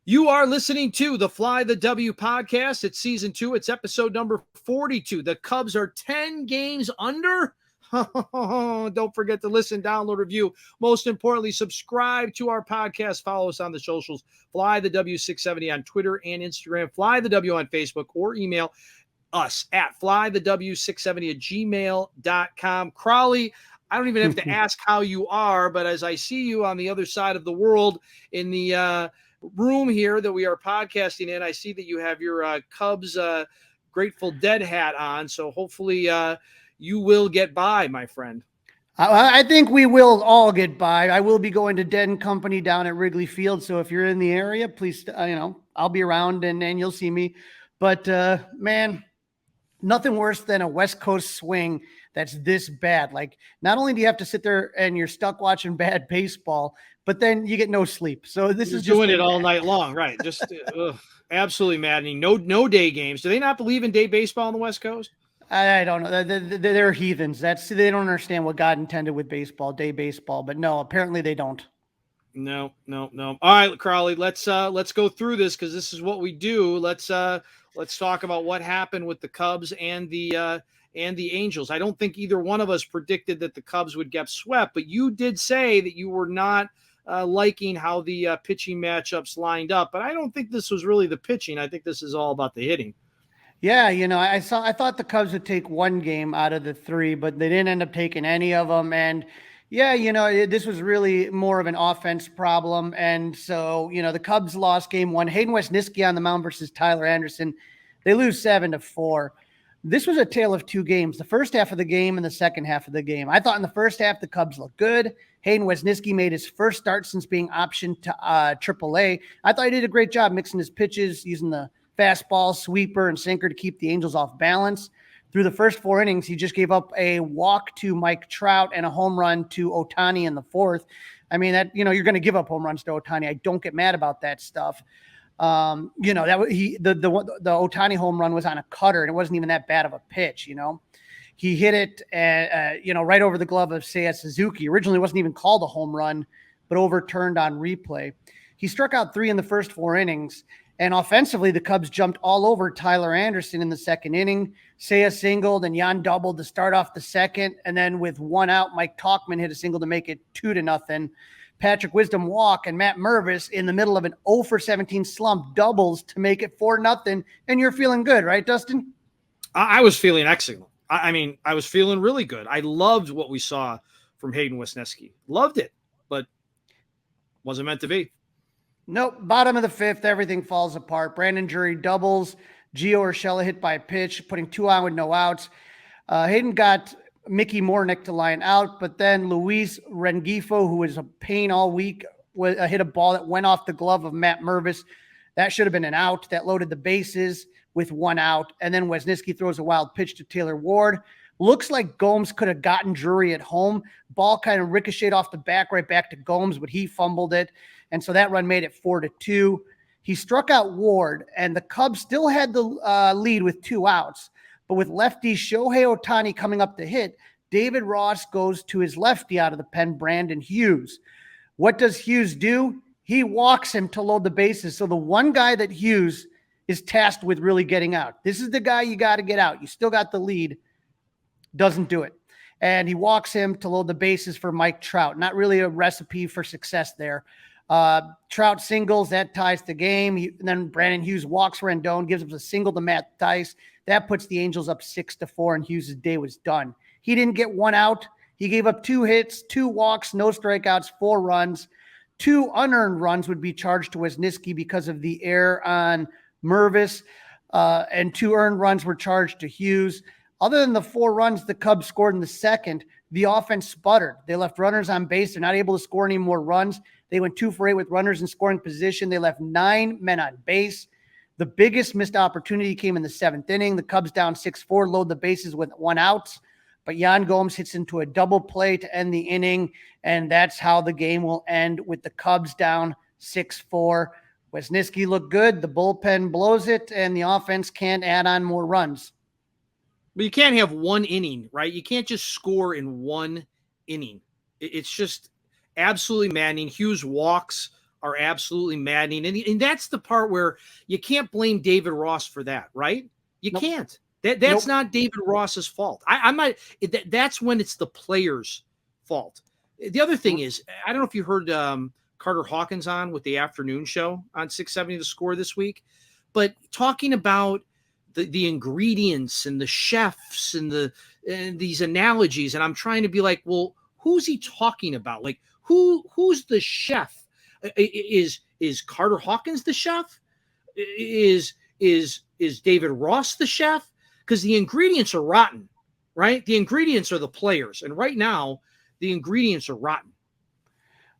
You are listening to the Fly the W podcast. It's season 2. It's episode number 42. The Cubs are 10 games under. Don't forget to listen, download, review. Most importantly, subscribe to our podcast. Follow us on the socials. Fly the W670 on Twitter and Instagram. Fly the W on Facebook, or email us at flythew670@gmail.com. Crawly, I don't even have to ask how you are, but as I see you on the other side of the world in the room here that we are podcasting in, I see that you have your Cubs Grateful Dead hat on. So hopefully you will get by, my friend. I think we will all get by. I will be going to Dead & Company down at Wrigley Field. So if you're in the area, please, I'll be around and you'll see me. But man, nothing worse than a West Coast swing that's this bad. Like, not only do you have to sit there and you're stuck watching bad baseball, but then you get no sleep. So this is just doing it all night long, right? Just absolutely maddening. No day games. Do they not believe in day baseball on the West Coast? I don't know. They're heathens. They don't understand what God intended with baseball, day baseball. But no, apparently they don't. No. All right, Crawly, let's go through this because this is what we do. Let's talk about what happened with the Cubs and the Angels. I don't think either one of us predicted that the Cubs would get swept, but you did say that you were not liking how the pitching matchups lined up. But I don't think this was really the pitching. I think this is all about the hitting. Yeah, I thought the Cubs would take one game out of the 3, but they didn't end up taking any of them. And yeah, this was really more of an offense problem. And so, the Cubs lost game 1. Hayden Wesneski on the mound versus Tyler Anderson. They lose 7-4. This was a tale of 2 games, the first half of the game and the second half of the game. I thought in the first half, the Cubs looked good. Hayden Wesneski made his first start since being optioned to AAA. I thought he did a great job mixing his pitches, using the fastball, sweeper, and sinker to keep the Angels off balance. Through the first 4 innings, he just gave up a walk to Mike Trout and a home run to Ohtani in the 4th. I mean, that, you're going to give up home runs to Ohtani. I don't get mad about that stuff. The Ohtani home run was on a cutter, and it wasn't even that bad of a pitch. He hit it, right over the glove of Seiya Suzuki. Originally, it wasn't even called a home run, but overturned on replay. He struck out 3 in the first 4 innings. And offensively, the Cubs jumped all over Tyler Anderson in the second inning. Seiya singled and Jan doubled to start off the second. And then with 1 out, Mike Tauchman hit a single to make it 2-0. Patrick Wisdom walk and Matt Mervis in the middle of an 0-for-17 slump doubles to make it 4-0. And you're feeling good, right, Dustin? I was feeling excellent. I was feeling really good. I loved what we saw from Hayden Wesneski. Loved it, but wasn't meant to be. Nope. Bottom of the 5th, everything falls apart. Brandon Drury doubles. Gio Urshela hit by a pitch, putting 2 on with no outs. Hayden got Mickey Mornick to line out, but then Luis Rengifo, who was a pain all week, hit a ball that went off the glove of Matt Mervis. That should have been an out. That loaded the bases with 1 out. And then Wesneski throws a wild pitch to Taylor Ward. Looks like Gomes could have gotten Drury at home. Ball kind of ricocheted off the back right back to Gomes, but he fumbled it. And so that run made it 4-2. He struck out Ward, and the Cubs still had the lead with 2 outs. But with lefty Shohei Ohtani coming up to hit, David Ross goes to his lefty out of the pen, Brandon Hughes. What does Hughes do? He walks him to load the bases. So the one guy that Hughes is tasked with really getting out. This is the guy you got to get out. You still got the lead. Doesn't do it. And he walks him to load the bases for Mike Trout. Not really a recipe for success there. Trout singles, that ties the game. And then Brandon Hughes walks Rendon, gives up a single to Matt Thaiss. That puts the Angels up 6-4, and Hughes' day was done. He didn't get 1 out. He gave up 2 hits, 2 walks, no strikeouts, 4 runs. 2 unearned runs would be charged to Wesneski because of the error on Mervis, and 2 earned runs were charged to Hughes. Other than the 4 runs the Cubs scored in the second, the offense sputtered. They left runners on base. They're not able to score any more runs. They went 2 for 8 with runners in scoring position. They left 9 men on base. The biggest missed opportunity came in the 7th inning. The Cubs down 6-4, load the bases with 1 out. But Yan Gomes hits into a double play to end the inning, and that's how the game will end, with the Cubs down 6-4. Wesneski looked good. The bullpen blows it, and the offense can't add on more runs. But you can't have 1 inning, right? You can't just score in 1 inning. It's just absolutely maddening. Hughes walks are absolutely maddening. And that's the part where you can't blame David Ross for that, right? You Nope. can't. That's Nope. not David Ross's fault. I'm not. That's when it's the players' fault. The other thing is, I don't know if you heard Carter Hawkins on with the afternoon show on 670 The Score this week, but talking about the ingredients and the chefs and these analogies, and I'm trying to be like, well, who's he talking about? Like, who's the chef? Is Carter Hawkins the chef? Is David Ross the chef? Because the ingredients are rotten, right? The ingredients are the players, and right now the ingredients are rotten.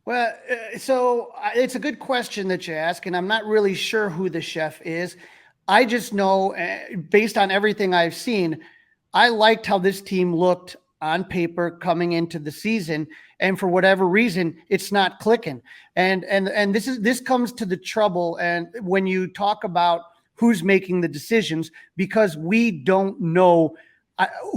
Well, so it's a good question that you ask, and I'm not really sure who the chef is. I just know, based on everything I've seen, I liked how this team looked on paper coming into the season, and for whatever reason, it's not clicking. And this comes to the trouble. And when you talk about who's making the decisions, because we don't know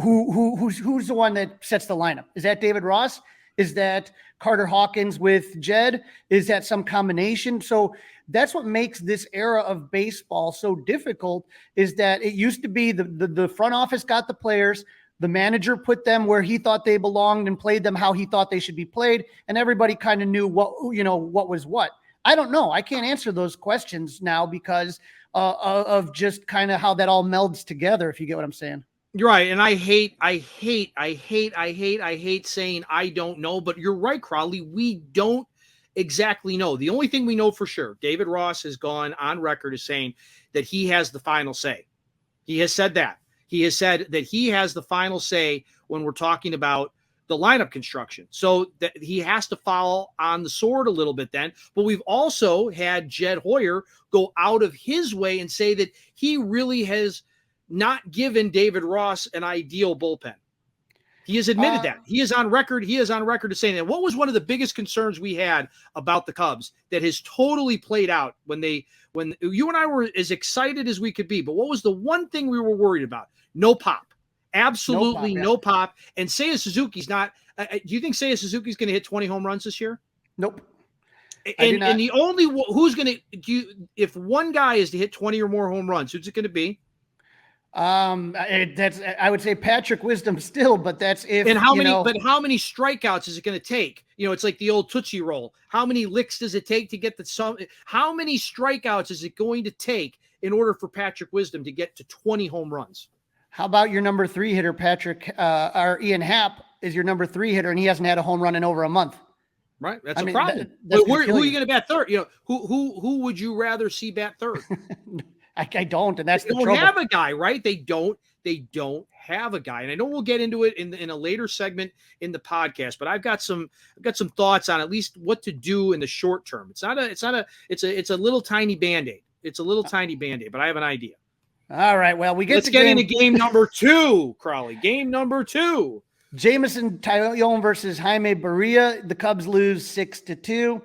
who's the one that sets the lineup. Is that David Ross? Is that Carter Hawkins with Jed? Is that some combination? So that's what makes this era of baseball so difficult, is that it used to be the front office got the players, the manager put them where he thought they belonged and played them how he thought they should be played, and everybody kind of knew what was what. I don't know. I can't answer those questions now because of just kind of how that all melds together, if you get what I'm saying. You're right. And I hate saying I don't know, but you're right, Crawly. We don't exactly know. The only thing we know for sure, David Ross has gone on record as saying that he has the final say. He has said that. He has said that he has the final say when we're talking about the lineup construction. So that he has to fall on the sword a little bit then. But we've also had Jed Hoyer go out of his way and say that he really has not given David Ross an ideal bullpen. He has admitted that. He is on record. He is on record as saying that. What was one of the biggest concerns we had about the Cubs that has totally played out when you and I were as excited as we could be? But what was the one thing we were worried about? No pop. Absolutely no pop. And Seiya Suzuki's not. Do you think Seiya Suzuki's going to hit 20 home runs this year? Nope. And the only who's going to do, if one guy is to hit 20 or more home runs, who's it going to be? I would say Patrick Wisdom still, but that's if. And how many strikeouts is it going to take? It's like the old Tootsie Roll. How many licks does it take to get how many strikeouts is it going to take in order for Patrick Wisdom to get to 20 home runs? How about your number 3 hitter, Patrick, or Ian Happ is your number 3 hitter, and he hasn't had a home run in over a month. Right. That's a problem. Who are you going to bat third? Who would you rather see bat third? I don't, and that's the trouble. They don't have a guy, right? They don't have a guy. And I know we'll get into it in a later segment in the podcast, but I've got some thoughts on at least what to do in the short term. It's a little tiny Band-Aid. It's a little tiny Band-Aid, but I have an idea. All right. Well, let's get into game number 2, Crawly. Game number 2. Jameson Taillon versus Jaime Barria. The Cubs lose 6-2.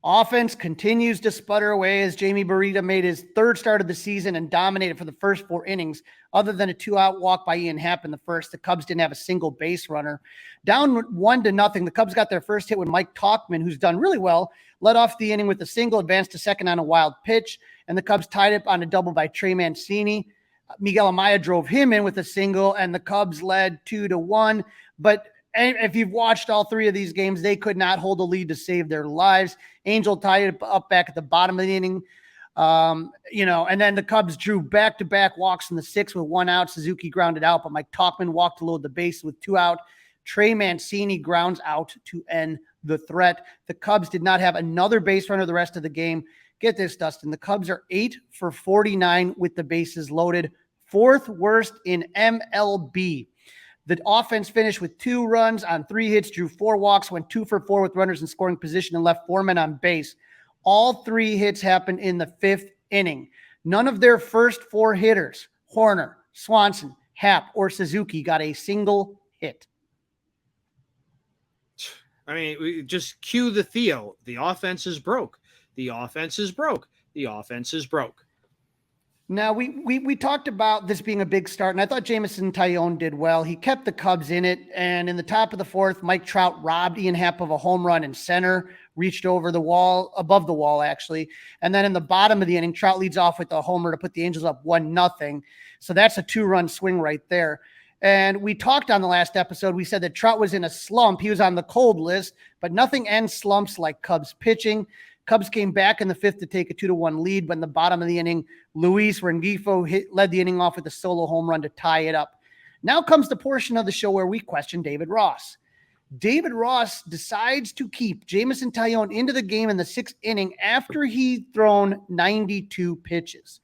Offense continues to sputter away as Jamie Barria made his 3rd start of the season and dominated for the first 4 innings. Other than a 2-out walk by Ian Happ in the first, the Cubs didn't have a single base runner. Down 1-0, the Cubs got their first hit when Mike Tauchman, who's done really well, led off the inning with a single, advanced to second on a wild pitch, and the Cubs tied up on a double by Trey Mancini. Miguel Amaya drove him in with a single, and the Cubs led 2-1. But if you've watched all 3 of these games, they could not hold a lead to save their lives. Angel tied it up back at the bottom of the inning. And then the Cubs drew back-to-back walks in the 6th with 1 out. Suzuki grounded out, but Mike Tauchman walked to load the base with 2 out. Trey Mancini grounds out to end the threat. The Cubs did not have another base runner the rest of the game. Get this, Dustin. The Cubs are 8 for 49 with the bases loaded, 4th worst in MLB. The offense finished with 2 runs on 3 hits, drew 4 walks, went 2 for 4 with runners in scoring position, and left 4 men on base. All 3 hits happened in the 5th inning. None of their first 4 hitters, Horner, Swanson, Happ, or Suzuki, got a single hit. I mean, we just cue the Theo. The offense is broke. The offense is broke. The offense is broke. Now, we talked about this being a big start, and I thought Jameson Taillon did well. He kept the Cubs in it, and in the top of the fourth, Mike Trout robbed Ian Happ of a home run in center, reached over the wall, above the wall, actually. And then in the bottom of the inning, Trout leads off with a homer to put the Angels up 1-0. So that's a 2-run swing right there. And we talked on the last episode, we said that Trout was in a slump. He was on the cold list, but nothing ends slumps like Cubs pitching. Cubs came back in the fifth to take a 2-1 lead, but in the bottom of the inning, Luis Rengifo led the inning off with a solo home run to tie it up. Now comes the portion of the show where we question David Ross. David Ross decides to keep Jameson Taillon into the game in the sixth inning after he'd thrown 92 pitches.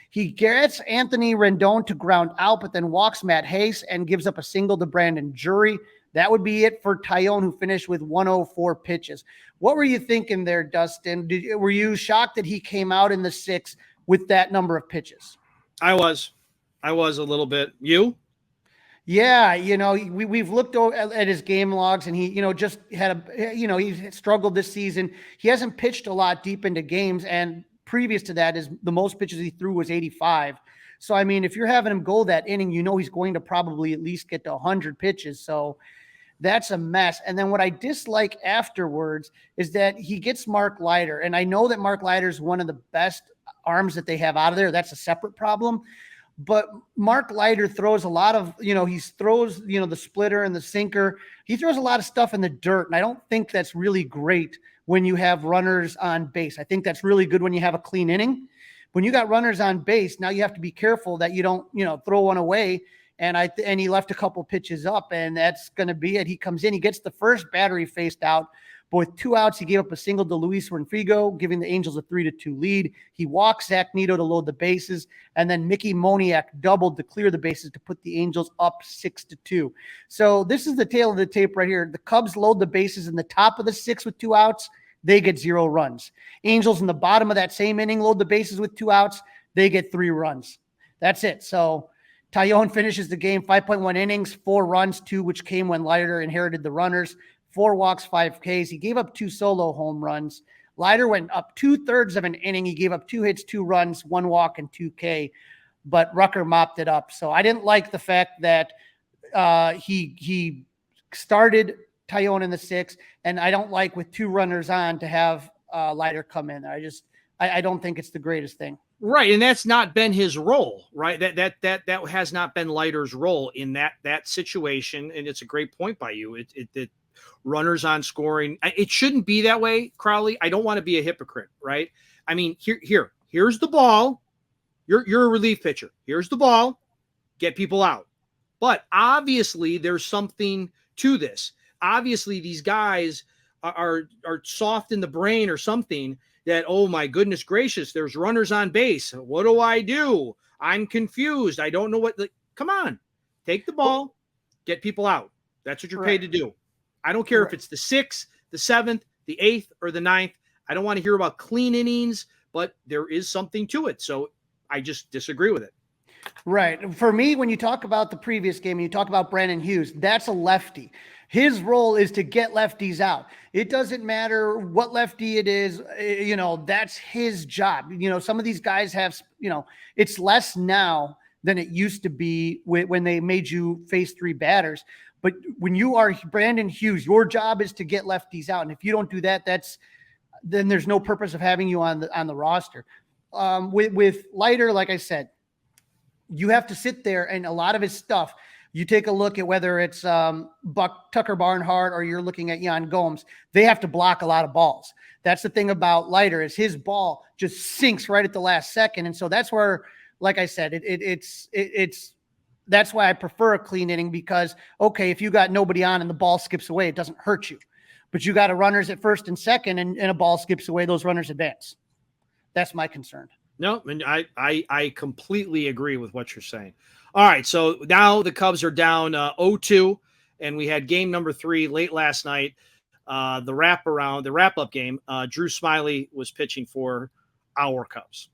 He gets Anthony Rendon to ground out, but then walks Matt Hayes and gives up a single to Brandon Drury. That would be it for Taillon, who finished with 104 pitches. What were you thinking there, Dustin? Were you shocked that he came out in the sixth with that number of pitches? I was a little bit. You? Yeah, we've looked at his game logs, and he, just had he struggled this season. He hasn't pitched a lot deep into games, and previous to that, the most pitches he threw was 85. So, I mean, if you're having him go that inning, he's going to probably at least get to 100 pitches. So that's a mess. And then what I dislike afterwards is that he gets Mark Leiter. And I know that Mark Leiter is one of the best arms that they have out of there. That's a separate problem. But Mark Leiter throws a lot of, he throws, the splitter and the sinker. He throws a lot of stuff in the dirt. And I don't think that's really great when you have runners on base. I think that's really good when you have a clean inning. When you got runners on base, now you have to be careful that you don't, throw one away. And he left a couple pitches up, and that's going to be it. He comes in, he gets the first batter he faced out, but with 2 outs, he gave up a single to Luis Renfrigo, giving the Angels a 3-2 lead. He walked Zach Neto to load the bases, and then Mickey Moniak doubled to clear the bases to put the Angels up 6-2. So this is the tail of the tape right here. The Cubs load the bases in the top of the sixth with 2 outs. They get 0 runs. Angels in the bottom of that same inning load the bases with 2 outs. They get 3 runs. That's it. So Taillon finishes the game, 5.1 innings, 4 runs, 2 which came when Leiter inherited the runners, 4 walks, 5 Ks. He gave up 2 solo home runs. Leiter went up 2/3 of an inning. He gave up 2 hits, 2 runs, 1 walk, and 2 K. But Rucker mopped it up. So I didn't like the fact that he started Taillon in the sixth, and I don't like with 2 runners on to have Leiter come in. I don't think it's the greatest thing. Right, and that's not been his role, right? That has not been Leiter's role in that situation, and it's a great point by you. It runners on scoring. It shouldn't be that way, Crawly. I don't want to be a hypocrite, right? I mean, here's the ball. You're a relief pitcher. Here's the ball. Get people out. But obviously, there's something to this. Obviously, these guys are soft in the brain or something. That, oh my goodness gracious, there's runners on base. What do I do? I'm confused. I don't know what. Come on, take the ball, get people out. That's what you're paid to do. I don't care if it's the 6th, the 7th, the 8th, or the 9th. I don't want to hear about clean innings, but there is something to it. So I just disagree with it. Right. For me, when you talk about the previous game and you talk about Brandon Hughes, that's a lefty. His role is to get lefties out. It doesn't matter what lefty it is, that's his job. Some of these guys have, it's less now than it used to be when they made you face 3 batters. But when you are Brandon Hughes, your job is to get lefties out. And if you don't do that, then there's no purpose of having you on the roster. With Leiter, like I said, you have to sit there, and a lot of his stuff, you take a look at whether it's Tucker Barnhart or you're looking at Yan Gomes, they have to block a lot of balls. That's the thing about Leiter, is his ball just sinks right at the last second. And so that's where, like I said, that's why I prefer a clean inning, because, okay, if you got nobody on and the ball skips away, it doesn't hurt you. But you got a runners at first and second, and a ball skips away, those runners advance. That's my concern. No, and I completely agree with what you're saying. All right, so now the Cubs are down 0-2, and we had game number 3 late last night. The wrap-up game. Drew Smyly was pitching for our Cubs.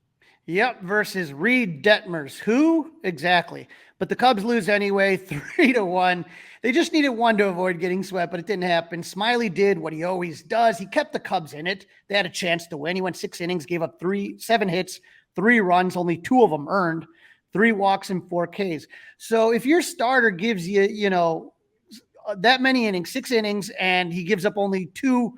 Yep, versus Reed Detmers. Who? Exactly. But the Cubs lose anyway, 3-1. They just needed 1 to avoid getting swept, but it didn't happen. Smyly did what he always does. He kept the Cubs in it. They had a chance to win. He went 6 innings, gave up 7 hits, 3 runs, only 2 of them earned, 3 walks and 4 Ks. So if your starter gives you, that many innings, 6 innings, and he gives up only 2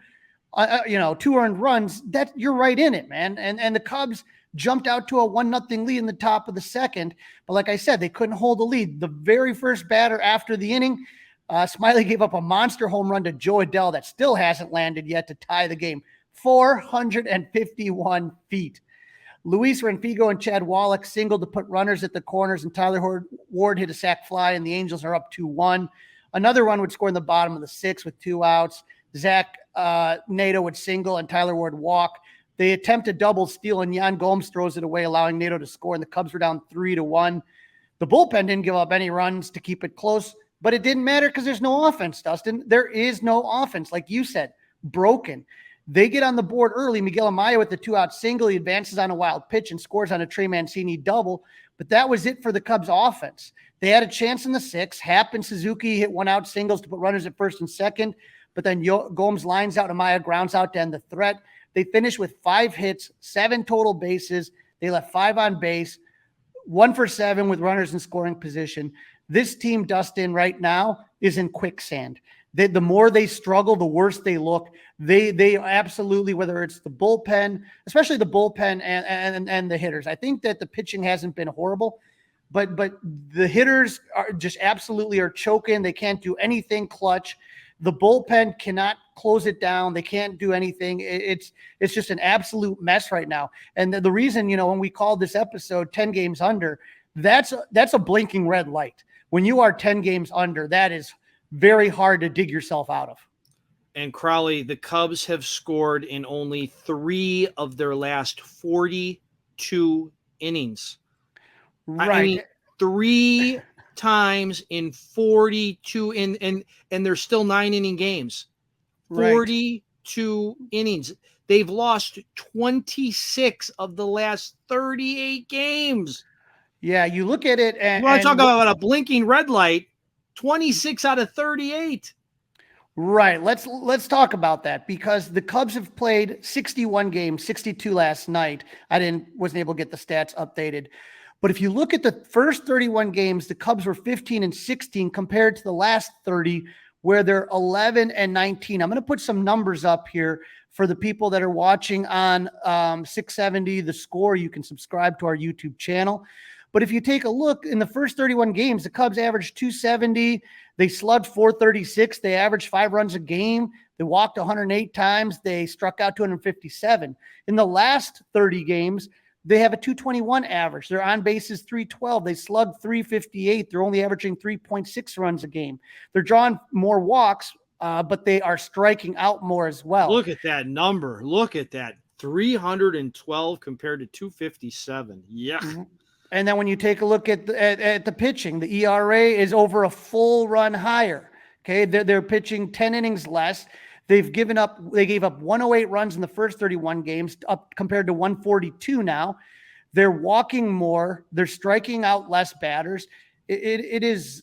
earned runs, that you're right in it, man. And the Cubs jumped out to a 1-0 lead in the top of the second. But like I said, they couldn't hold the lead. The very first batter after the inning, Smiley gave up a monster home run to Joe Adell that still hasn't landed yet to tie the game. 451 feet. Luis Renfigo and Chad Wallach singled to put runners at the corners, and Tyler Ward hit a sac fly, and the Angels are up 2-1. Another run would score in the bottom of the 6th with 2 outs. Zach Nato would single, and Tyler Ward walk. They attempt a double steal, and Yan Gomes throws it away, allowing Nato to score, and the Cubs were down 3-1. The bullpen didn't give up any runs to keep it close, but it didn't matter because there's no offense, Dustin. There is no offense. Like you said, broken. They get on the board early. Miguel Amaya with the 2-out single. He advances on a wild pitch and scores on a Trey Mancini double. But that was it for the Cubs offense. They had a chance in the 6th. Happ and Suzuki hit 1-out singles to put runners at first and second. But then Gomes lines out, Amaya grounds out to end the threat. They finished with 5 hits, 7 total bases. They left 5 on base, 1 for 7 with runners in scoring position. This team, Dustin, right now is in quicksand. The more they struggle, the worse they look. They absolutely, whether it's the bullpen, especially the bullpen and the hitters. I think that the pitching hasn't been horrible, but the hitters are just absolutely are choking. They can't do anything clutch. The bullpen cannot close it down. They can't do anything. It's just an absolute mess right now. And the reason, when we called this episode 10 games under, that's a blinking red light. When you are 10 games under, that is very hard to dig yourself out of. And Crawly, the Cubs have scored in only 3 of their last 42 innings. Right. I mean, 3 times in 42 and they're still 9-inning games. 42 innings. They've lost 26 of the last 38 games. Yeah, you look at it and you want to talk about a blinking red light. 26 out of 38. Right. Let's talk about that, because the Cubs have played 61 games, 62 last night. Wasn't able to get the stats updated. But if you look at the first 31 games, the Cubs were 15-16 compared to the last 30, where they're 11-19. I'm going to put some numbers up here for the people that are watching on 670 The Score. You can subscribe to our YouTube channel. But if you take a look in the first 31 games, the Cubs averaged 270. They slugged 436. They averaged 5 runs a game. They walked 108 times. They struck out 257. In the last 30 games, they have a 221 average. Their on base is 312. They slugged 358. They're only averaging 3.6 runs a game. They're drawing more walks, but they are striking out more as well. Look at that number. Look at that. 312 compared to 257. Yeah. Mm-hmm. And then when you take a look at the pitching, the ERA is over a full run higher. Okay, they're pitching 10 innings less. They gave up 108 runs in the first 31 games, up compared to 142 now. They're walking more. They're striking out less batters. It is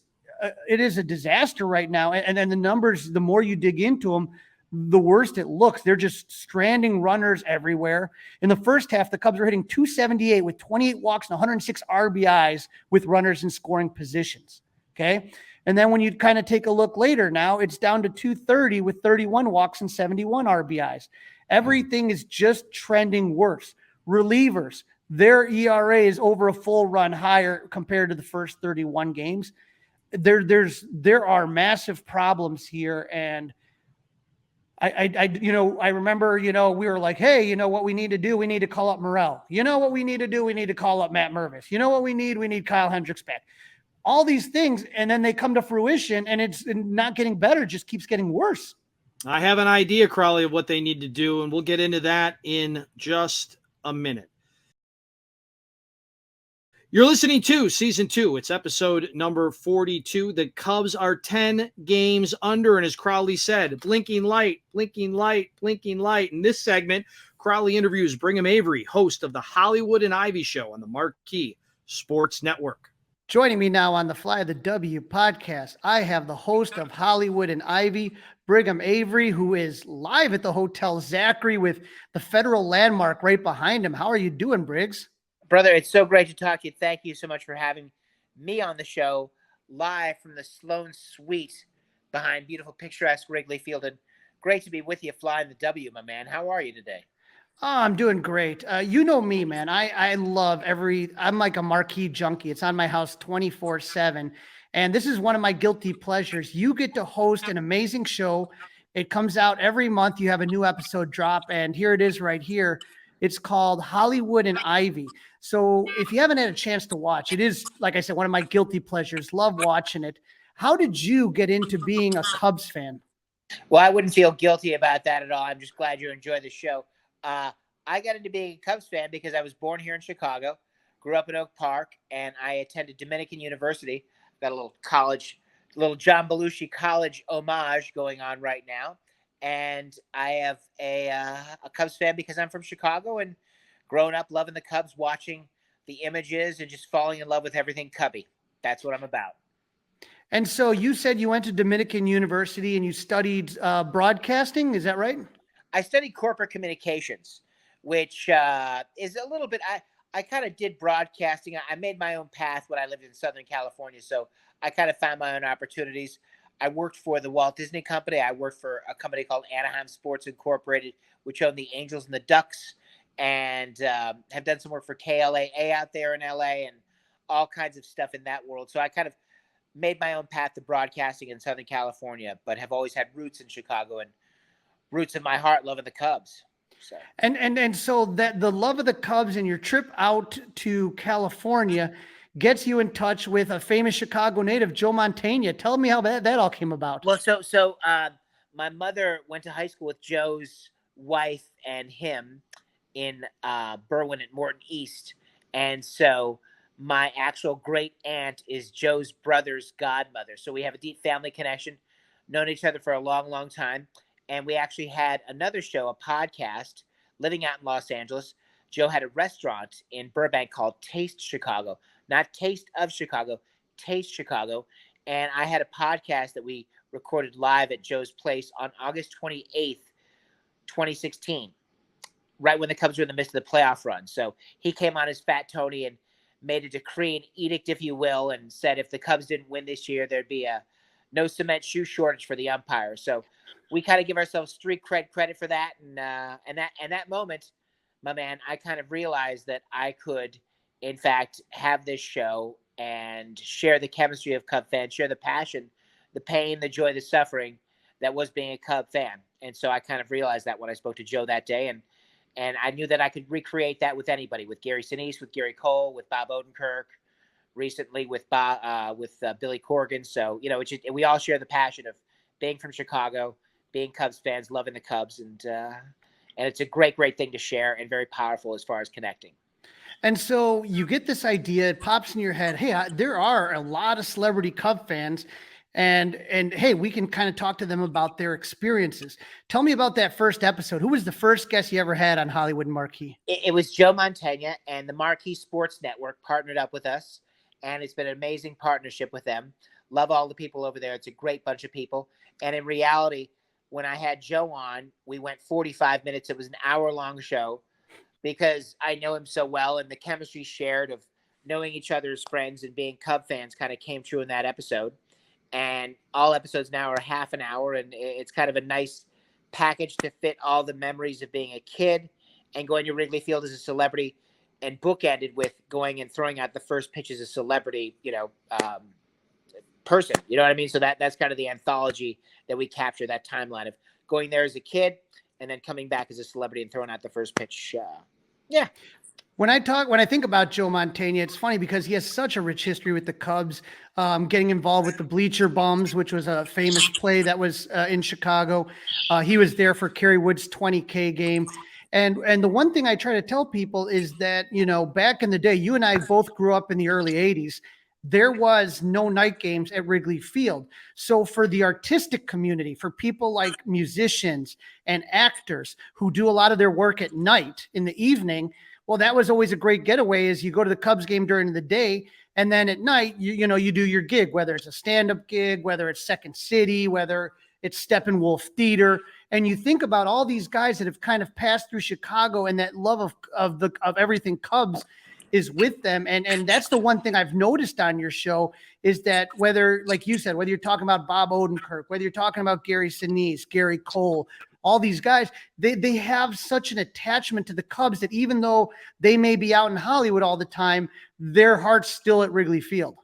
a disaster right now. And then the numbers, the more you dig into them, the worse it looks. They're just stranding runners everywhere. In the first half, the Cubs are hitting 278 with 28 walks and 106 RBIs with runners in scoring positions. Okay. And then when you kind of take a look later now, it's down to 230 with 31 walks and 71 RBIs. Everything is just trending worse. Relievers, their ERA is over a full run higher compared to the first 31 games. There are massive problems here. And I remember, we were like, hey, what we need to do? We need to call up Morel. What we need to do? We need to call up Matt Mervis. What we need? We need Kyle Hendricks back. All these things, and then they come to fruition, and it's not getting better. It just keeps getting worse. I have an idea, Crawly, of what they need to do, and we'll get into that in just a minute. You're listening to Season 2. It's episode number 42. The Cubs are 10 games under, and as Crawly said, blinking light, blinking light, blinking light. In this segment, Crawly interviews Brigham Avery, host of the Hollywood and Ivy Show on the Marquee Sports Network. Joining me now on the Fly the W podcast, I have the host of Hollywood and Ivy, Brigham Avery, who is live at the Hotel Zachary with the Federal Landmark right behind him. How are you doing, Briggs? Brother, it's so great to talk to you. Thank you so much for having me on the show live from the Sloan Suite behind beautiful, picturesque Wrigley Field. And great to be with you flying the W, my man. How are you today? Oh, I'm doing great. You know me, man. I love I'm like a Marquee junkie. It's on my house 24/7. And this is one of my guilty pleasures. You get to host an amazing show. It comes out every month. You have a new episode drop. And here it is right here. It's called Hollywood and Ivy. So if you haven't had a chance to watch, it is, like I said, one of my guilty pleasures. Love watching it. How did you get into being a Cubs fan? Well, I wouldn't feel guilty about that at all. I'm just glad you enjoy the show. Uh, I got into being a Cubs fan because I was born here in Chicago, grew up in Oak Park, and I attended Dominican University. Got a little college, little John Belushi college homage going on right now. And I have a Cubs fan because I'm from Chicago and grown up loving the Cubs, watching the images and just falling in love with everything Cubby. That's what I'm about. And so you said you went to Dominican University and you studied broadcasting. Is that right? I studied corporate communications, which is a little bit. I kind of did broadcasting. I made my own path when I lived in Southern California, so I kind of found my own opportunities. I worked for the Walt Disney Company. I worked for a company called Anaheim Sports Incorporated, which owned the Angels and the Ducks, and have done some work for KLAA out there in LA and all kinds of stuff in that world. So I kind of made my own path to broadcasting in Southern California, but have always had roots in Chicago and roots in my heart loving the Cubs. So. And so that the love of the Cubs and your trip out to California gets you in touch with a famous Chicago native, Joe Montana. Tell me how that all came about. Well, my mother went to high school with Joe's wife and him in Berwyn at Morton East. And so my actual great aunt is Joe's brother's godmother. So we have a deep family connection, known each other for a long, long time. And we actually had another show, a podcast, living out in Los Angeles. Joe had a restaurant in Burbank called Taste Chicago, not Taste of Chicago, Taste Chicago. And I had a podcast that we recorded live at Joe's place on August 28th, 2016, right when the Cubs were in the midst of the playoff run. So he came on as Fat Tony and made a decree, an edict, if you will, and said if the Cubs didn't win this year, there'd be a no cement shoe shortage for the umpire. So we kind of give ourselves street credit for that. And that moment, my man, I kind of realized that I could, in fact, have this show and share the chemistry of Cub fans, share the passion, the pain, the joy, the suffering that was being a Cub fan. And so I kind of realized that when I spoke to Joe that day. And I knew that I could recreate that with anybody, with Gary Sinise, with Gary Cole, with Bob Odenkirk, recently with Billy Corgan. So, you know, we all share the passion of being from Chicago, being Cubs fans, loving the Cubs. And it's a great, great thing to share and very powerful as far as connecting. And so you get this idea, it pops in your head. Hey, there are a lot of celebrity Cub fans. And hey, we can kind of talk to them about their experiences. Tell me about that first episode. Who was the first guest you ever had on Hollywood and Marquee? It was Joe Montana, and the Marquee Sports Network partnered up with us, and it's been an amazing partnership with them. Love all the people over there. It's a great bunch of people. And in reality, when I had Joe on, we went 45 minutes. It was an hour-long show because I know him so well, and the chemistry shared of knowing each other as friends and being Cub fans kind of came true in that episode. And all episodes now are half an hour, and it's kind of a nice package to fit all the memories of being a kid and going to Wrigley Field as a celebrity, and bookended with going and throwing out the first pitch as a celebrity, person. You know what I mean? So that's kind of the anthology that we capture, that timeline of going there as a kid and then coming back as a celebrity and throwing out the first pitch. Yeah. When I think about Joe Montana, it's funny because he has such a rich history with the Cubs, getting involved with the Bleacher Bums, which was a famous play that was in Chicago. He was there for Kerry Wood's 20K game. And the one thing I try to tell people is that, you know, back in the day, you and I both grew up in the early 80s. There was no night games at Wrigley Field. So for the artistic community, for people like musicians and actors who do a lot of their work at night in the evening, well, that was always a great getaway is you go to the Cubs game during the day, and then at night, you do your gig, whether it's a stand-up gig, whether it's Second City, whether it's Steppenwolf Theater. And you think about all these guys that have kind of passed through Chicago and that love of everything Cubs. is with them. And that's the one thing I've noticed on your show is that whether, like you said, whether you're talking about Bob Odenkirk, whether you're talking about Gary Sinise, Gary Cole, all these guys, they have such an attachment to the Cubs that even though they may be out in Hollywood all the time, their heart's still at Wrigley Field.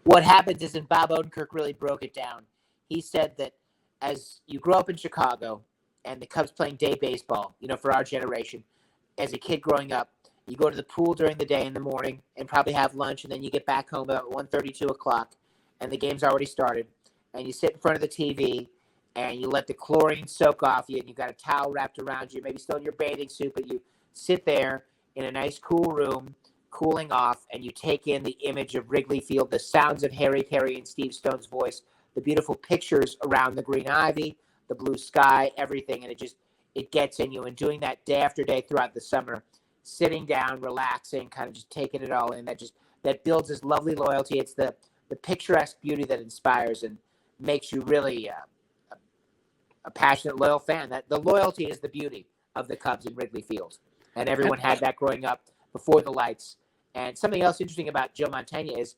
What happens is, and Bob Odenkirk really broke it down, he said that as you grow up in Chicago and the Cubs playing day baseball, for our generation, as a kid growing up, you go to the pool during the day in the morning and probably have lunch, and then you get back home about 1:30, 2 o'clock, and the game's already started, and you sit in front of the TV, and you let the chlorine soak off you, and you've got a towel wrapped around you, maybe still in your bathing suit, but you sit there in a nice cool room, cooling off, and you take in the image of Wrigley Field, the sounds of Harry Carey and Steve Stone's voice, the beautiful pictures around the green ivy, the blue sky, everything, and it gets in you. And doing that day after day throughout the summer, sitting down, relaxing, kind of just taking it all in, that builds this lovely loyalty. It's the picturesque beauty that inspires and makes you really a passionate, loyal fan. That the loyalty is the beauty of the Cubs in Wrigley Field, and everyone had that growing up before the lights. And something else interesting about Joe Montana is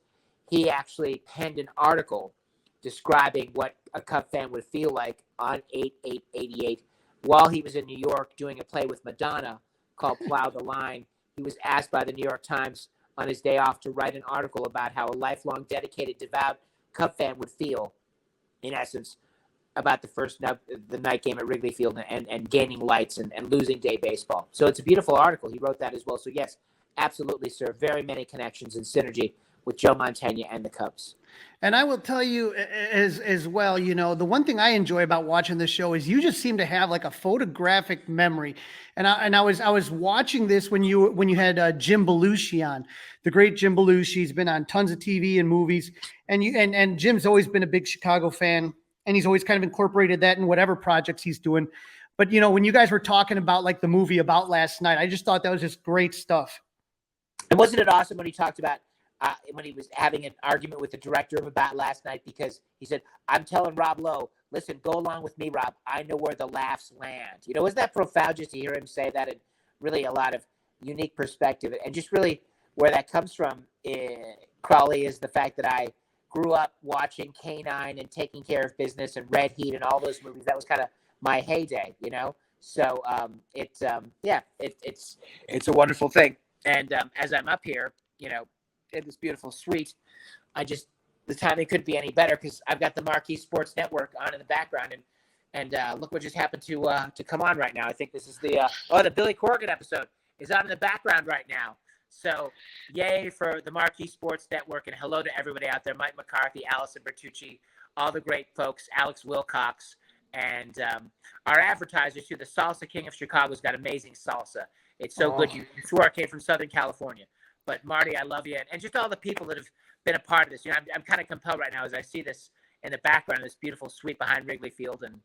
he actually penned an article describing what a Cub fan would feel like on 8/8/88 while he was in New York doing a play with Madonna called Plow the Line. He was asked by the New York Times on his day off to write an article about how a lifelong, dedicated, devout Cub fan would feel, in essence, about the night game at Wrigley Field and gaining lights and losing day baseball. So it's a beautiful article. He wrote that as well. So yes, absolutely, sir. Very many connections and synergy with Joe Montana and the Cubs. And I will tell you as well, the one thing I enjoy about watching this show is you just seem to have like a photographic memory. And I was watching this when you had Jim Belushi on, the great Jim Belushi. He's been on tons of TV and movies, and Jim's always been a big Chicago fan, and he's always kind of incorporated that in whatever projects he's doing. But when you guys were talking about like the movie About Last Night, I just thought that was just great stuff. And wasn't it awesome when he talked about when he was having an argument with the director of About Last Night, because he said, I'm telling Rob Lowe, listen, go along with me, Rob. I know where the laughs land. Isn't that profound just to hear him say that? And really a lot of unique perspective. And just really where that comes from, Crawly, is the fact that I grew up watching K-9 and Taking Care of Business and Red Heat and all those movies. That was kind of my heyday, So it's a wonderful thing. And as I'm up here, in this beautiful suite, the timing couldn't be any better because I've got the Marquee Sports Network on in the background, and look what just happened to come on right now. I think this is the Billy Corgan episode is on in the background right now. So yay for the Marquee Sports Network, and hello to everybody out there: Mike McCarthy, Allison Bertucci, all the great folks, Alex Wilcox, and our advertisers too. The Salsa King of Chicago's got amazing salsa. It's so good. You swore I came from Southern California. But Marty, I love you. And just all the people that have been a part of this. I'm kind of compelled right now as I see this in the background, this beautiful suite behind Wrigley Field. And,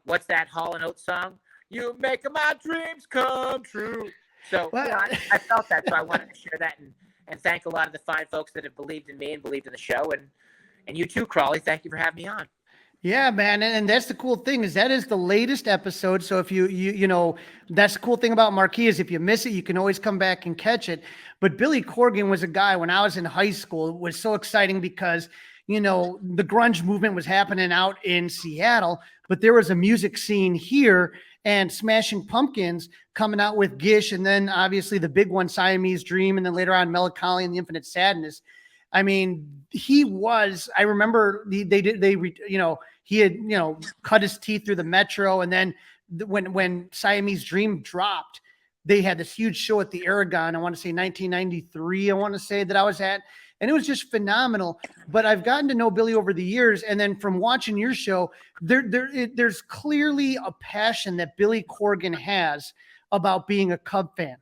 what's that Hall & Oates song? You make my dreams come true. So I felt that. So I wanted to share that and thank a lot of the fine folks that have believed in me and believed in the show. And you too, Crawly. Thank you for having me on. Yeah, man. And that's the cool thing is that is the latest episode. So if you that's the cool thing about Marquee is if you miss it, you can always come back and catch it. But Billy Corgan was a guy when I was in high school. It was so exciting because, the grunge movement was happening out in Seattle, but there was a music scene here and Smashing Pumpkins coming out with Gish. And then obviously the big one, Siamese Dream. And then later on Melancholy and the Infinite Sadness. I mean, I remember he had, cut his teeth through the Metro. And then when Siamese Dream dropped, they had this huge show at the Aragon. I want to say 1993, I want to say that I was at, and it was just phenomenal. But I've gotten to know Billy over the years. And then from watching your show, there's clearly a passion that Billy Corgan has about being a Cub fan.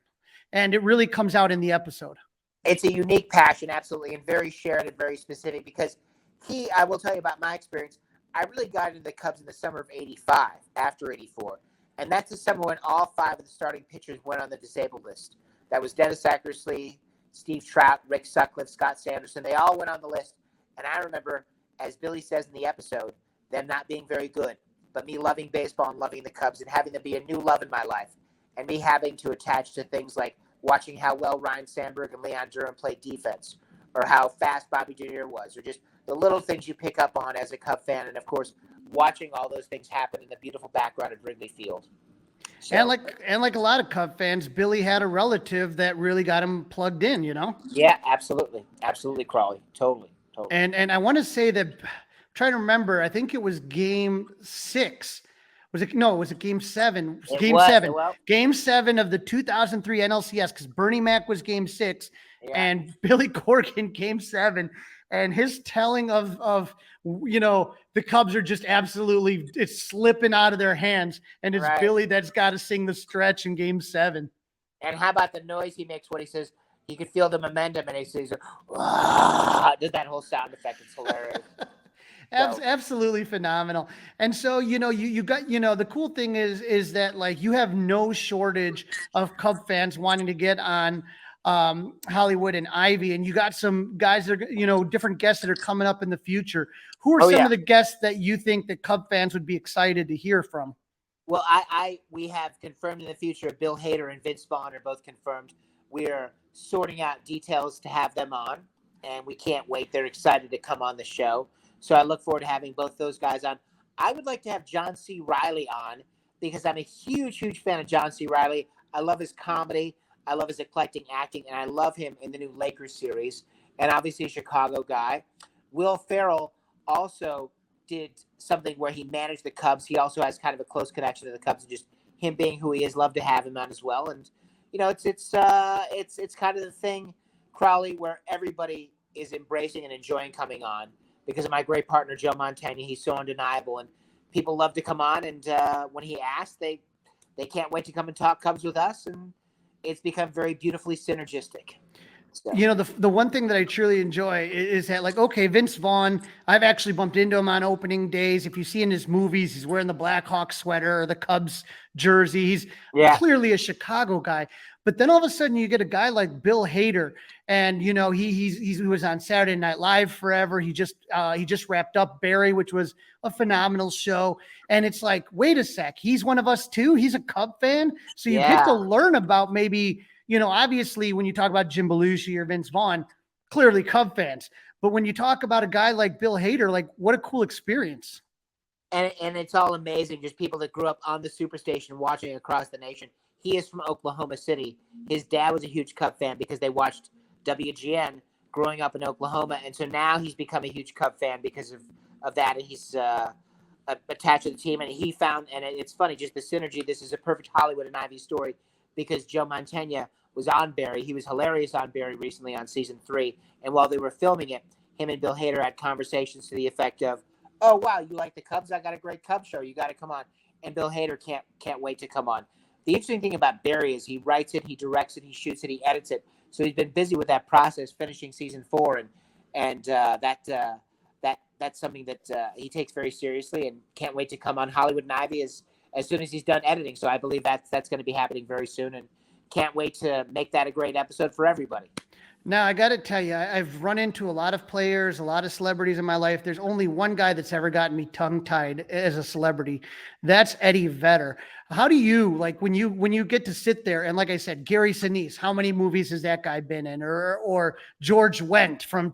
And it really comes out in the episode. It's a unique passion, absolutely, and very shared and very specific because I will tell you about my experience. I really got into the Cubs in the summer of 85, after 84. And that's the summer when all 5 of the starting pitchers went on the disabled list. That was Dennis Eckersley, Steve Trout, Rick Sutcliffe, Scott Sanderson. They all went on the list. And I remember, as Billy says in the episode, them not being very good, but me loving baseball and loving the Cubs and having them be a new love in my life. And me having to attach to things like watching how well Ryan Sandberg and Leon Durham played defense, or how fast Bobby Jr. was, or just the little things you pick up on as a Cub fan. And of course, watching all those things happen in the beautiful background of Wrigley Field. So, And like a lot of Cub fans, Billy had a relative that really got him plugged in, you know? yeah, absolutely. Absolutely, Crawly. Totally. And I want to say that, I'm trying to remember, I think it was game 6. Was it? No, was it game 7? Game 7. Well, Game 7 of the 2003 NLCS, because Bernie Mac was game 6 yeah. and Billy Corgan game 7. And his telling of the Cubs are just absolutely, it's slipping out of their hands. And it's Right. Billy that's got to sing the stretch in game 7. And how about the noise he makes when he says, you can feel the momentum, and he says, does that whole sound effect. It's hilarious. Absolutely phenomenal. And so, you got, the cool thing is that, like, you have no shortage of Cub fans wanting to get on Hollywood and Ivy, and you got some guys that are, different guests that are coming up in the future. Who are some of the guests that you think that Cub fans would be excited to hear from? Well, we have confirmed in the future, Bill Hader and Vince Vaughn are both confirmed. We're sorting out details to have them on, and we can't wait. They're excited to come on the show. So I look forward to having both those guys on. I would like to have John C. Reilly on, because I'm a huge fan of John C. Reilly. I love his comedy. I love his eclectic acting, and I love him in the new Lakers series, and obviously a Chicago guy. Will Ferrell also did something where he managed the Cubs. He also has kind of a close connection to the Cubs, and just him being who he is, love to have him on as well. And it's kind of the thing, Crawly, where everybody is embracing and enjoying coming on because of my great partner Joe Montana. He's so undeniable, and people love to come on. And when he asks, they can't wait to come and talk Cubs with us, and it's become very beautifully synergistic. So. The one thing that I truly enjoy is that, like, okay, Vince Vaughn, I've actually bumped into him on opening days. If you see in his movies, he's wearing the Blackhawks sweater or the Cubs jersey. He's clearly a Chicago guy. But then all of a sudden you get a guy like Bill Hader, and he was on Saturday Night Live forever. He just wrapped up Barry, which was a phenomenal show. And it's like, wait a sec, he's one of us too. He's a Cub fan. So you get to learn about maybe, obviously when you talk about Jim Belushi or Vince Vaughn, clearly Cub fans. But when you talk about a guy like Bill Hader, like, what a cool experience. And it's all amazing. Just people that grew up on the Superstation watching across the nation. He is from Oklahoma City. His dad was a huge Cub fan because they watched WGN growing up in Oklahoma. And so now he's become a huge Cub fan because of that. And he's attached to the team. And he found, and it's funny, just the synergy. This is a perfect Hollywood and Ivy story because Joe Montana was on Barry. He was hilarious on Barry recently on season 3. And while they were filming it, him and Bill Hader had conversations to the effect of, oh, wow, you like the Cubs? I got a great Cubs show. You got to come on. And Bill Hader can't wait to come on. The interesting thing about Barry is he writes it, he directs it, he shoots it, he edits it. So he's been busy with that process, finishing season 4, and that's something that he takes very seriously, and can't wait to come on Hollywood and Ivy as soon as he's done editing. So I believe that's going to be happening very soon, and can't wait to make that a great episode for everybody. Now, I got to tell you, I've run into a lot of players, a lot of celebrities in my life. There's only one guy that's ever gotten me tongue-tied as a celebrity. That's Eddie Vedder. How do you, like, when you get to sit there, and like I said, Gary Sinise, how many movies has that guy been in? Or George Wendt from,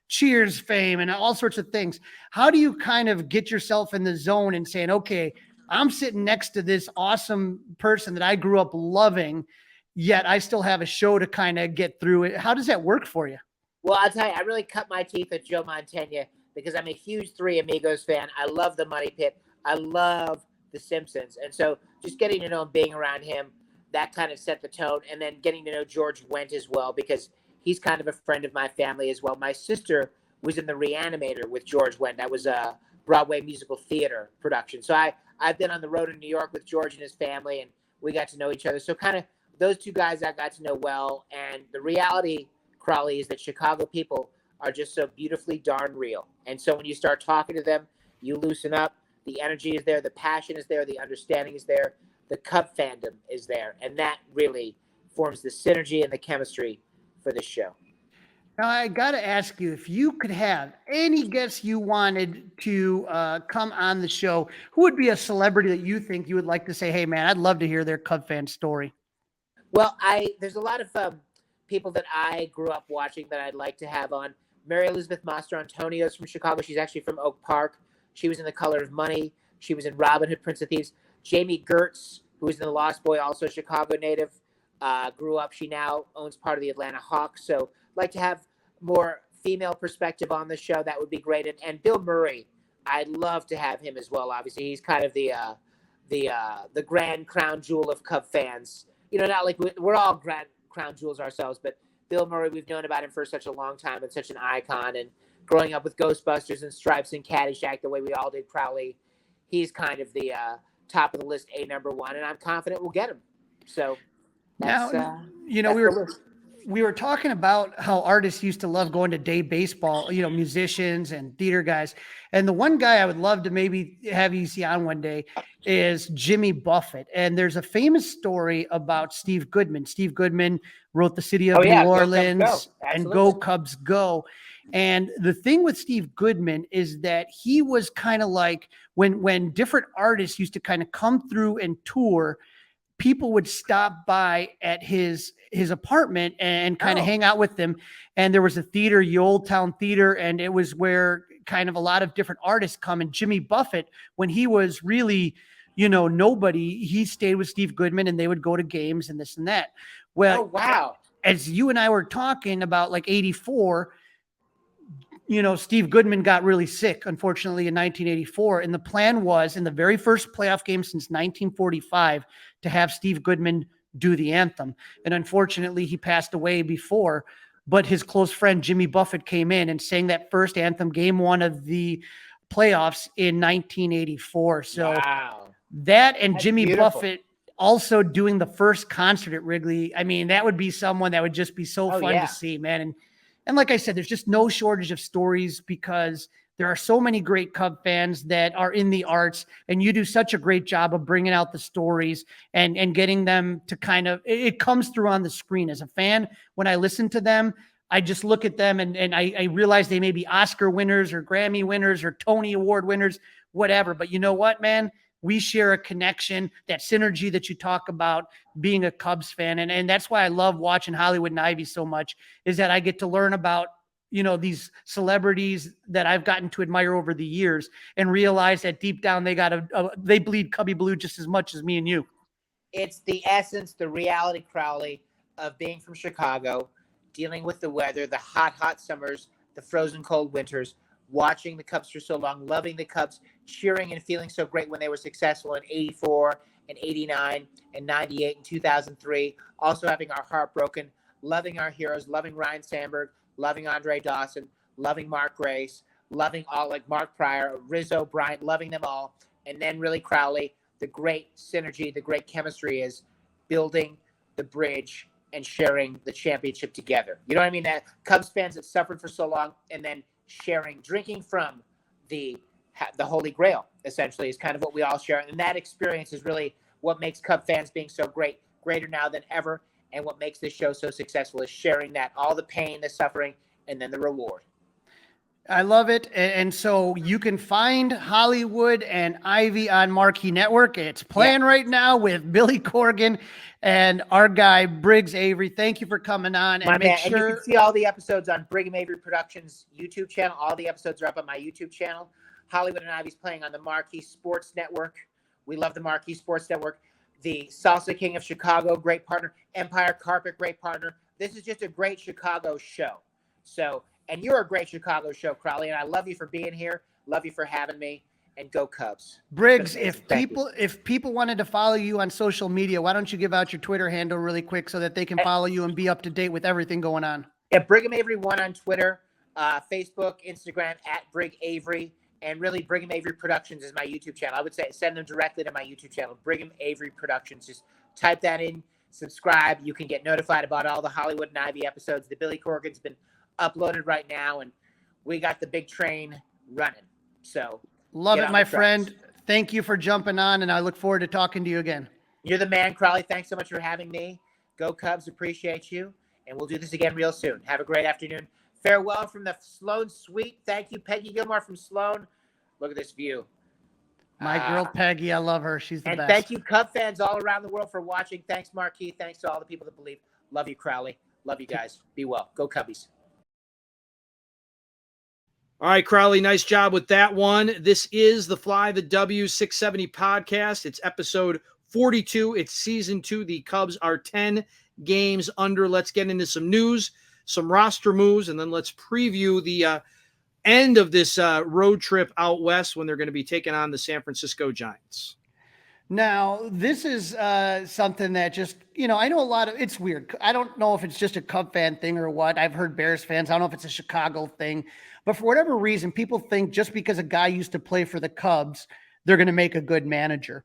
Cheers fame and all sorts of things. How do you kind of get yourself in the zone and saying, okay, I'm sitting next to this awesome person that I grew up loving, yet I still have a show to kind of get through it. How does that work for you? Well, I'll tell you, I really cut my teeth at Joe Montana because I'm a huge Three Amigos fan. I love the Money Pit. I love The Simpsons. And so just getting to know him, being around him, that kind of set the tone. And then getting to know George Wendt as well, because he's kind of a friend of my family as well. My sister was in The Reanimator with George Wendt. That was a Broadway musical theater production. So I've been on the road in New York with George and his family, and we got to know each other. So kind of those two guys I got to know well. And the reality, Crawly, is that Chicago people are just so beautifully darn real. And so when you start talking to them, you loosen up. The energy is there. The passion is there. The understanding is there. The Cub fandom is there. And that really forms the synergy and the chemistry for this show. Now, I got to ask you, if you could have any guests you wanted to come on the show, who would be a celebrity that you think you would like to say, hey, man, I'd love to hear their Cub fan story? Well, there's a lot of people that I grew up watching that I'd like to have on. Mary Elizabeth Mastrantonio is from Chicago. She's actually from Oak Park. She was in The Color of Money. She was in Robin Hood, Prince of Thieves. Jamie Gertz, who was in The Lost Boy, also a Chicago native, grew up. She now owns part of the Atlanta Hawks. So I'd like to have more female perspective on the show. That would be great. And Bill Murray, I'd love to have him as well. Obviously, he's kind of the grand crown jewel of Cub fans. Not like we're all grand crown jewels ourselves, but Bill Murray, we've known about him for such a long time and such an icon. And growing up with Ghostbusters and Stripes and Caddyshack, the way we all did, Crawly, he's kind of the top of the list, number one, and I'm confident we'll get him. So that's, Now, that's we were talking about how artists used to love going to day baseball, musicians and theater guys. And the one guy I would love to maybe have you see on one day is Jimmy Buffett. And there's a famous story about Steve Goodman. Steve Goodman wrote The City of New Orleans and Go Cubs Go. And the thing with Steve Goodman is that he was kind of like when different artists used to kind of come through and tour, people would stop by at his apartment and kind of hang out with them. And there was a theater, the Old Town Theater, and it was where kind of a lot of different artists come. And Jimmy Buffett, when he was really, nobody, he stayed with Steve Goodman and they would go to games and this and that. Well, as you and I were talking about like 84, Steve Goodman got really sick, unfortunately, in 1984. And the plan was in the very first playoff game since 1945 to have Steve Goodman do the anthem. And unfortunately, he passed away before. But his close friend, Jimmy Buffett, came in and sang that first anthem, game one of the playoffs in 1984. So that and that's Jimmy Buffett also doing the first concert at Wrigley. I mean, that would be someone that would just be so fun to see, man. And like I said, there's just no shortage of stories because there are so many great Cub fans that are in the arts, and you do such a great job of bringing out the stories and getting them to kind of, it comes through on the screen. As a fan, when I listen to them, I just look at them and I realize they may be Oscar winners or Grammy winners or Tony Award winners, whatever. But you know what, man? We share a connection, that synergy that you talk about being a Cubs fan. And that's why I love watching Hollywood and Ivy so much, is that I get to learn about, these celebrities that I've gotten to admire over the years and realize that deep down they bleed Cubby blue just as much as me and you. It's the essence, the reality, Crawly, of being from Chicago, dealing with the weather, the hot, hot summers, the frozen cold winters, watching the Cubs for so long, loving the Cubs, cheering and feeling so great when they were successful in 84 and 89 and 98 and 2003, also having our heart broken, loving our heroes, loving Ryan Sandberg, loving Andre Dawson, loving Mark Grace, loving all like Mark Pryor, Rizzo, Bryant, loving them all. And then really, Crawly, the great synergy, the great chemistry is building the bridge and sharing the championship together. You know what I mean? That Cubs fans have suffered for so long, and then drinking from the Holy Grail, essentially, is kind of what we all share. And that experience is really what makes Cub fans being so greater now than ever. And what makes this show so successful is sharing that, all the pain, the suffering, and then the reward. I love it. And so you can find Hollywood and Ivy on Marquee Network. It's playing right now with Billy Corgan and our guy, Briggs Avery. Thank you for coming on. And and you can see all the episodes on Brigham Avery Productions YouTube channel. All the episodes are up on my YouTube channel. Hollywood and Ivy's playing on the Marquee Sports Network. We love the Marquee Sports Network. The Salsa King of Chicago, great partner. Empire Carpet, great partner. This is just a great Chicago show. So, and you're a great Chicago show, Crawly, and I love you for being here. Love you for having me. And go Cubs. Briggs, if people wanted to follow you on social media, why don't you give out your Twitter handle really quick so that they can follow you and be up to date with everything going on? Yeah, Brigham Avery 1 on Twitter, Facebook, Instagram @Brig Avery, and really Brigham Avery Productions is my YouTube channel. I would say send them directly to my YouTube channel, Brigham Avery Productions. Just type that in, subscribe. You can get notified about all the Hollywood and Ivy episodes. The Billy Corgan's been uploaded right now, and we got the big train running. So love it, my friend. Thank you for jumping on, and I look forward to talking to you again. You're the man, Crawly. Thanks so much for having me. Go Cubs. Appreciate you. And we'll do this again real soon. Have a great afternoon. Farewell from the Sloan Suite. Thank you, Peggy Gilmore from Sloan. Look at this view. My girl Peggy, I love her. She's the And best. thank you, Cub fans all around the world, for watching. Thanks, Marquee. Thanks to all the people that believe. Love you, Crawly. Love you guys. Be well. Go Cubbies. All right, Crawly, nice job with that one. This is the Fly the W 670 podcast. It's episode 42. It's season 2. The Cubs are 10 games under. Let's get into some news, some roster moves, and then let's preview the end of this road trip out west when they're going to be taking on the San Francisco Giants. Now, this is something that just, I know it's weird. I don't know if it's just a Cub fan thing or what. I've heard Bears fans. I don't know if it's a Chicago thing. But for whatever reason, people think just because a guy used to play for the Cubs, they're going to make a good manager.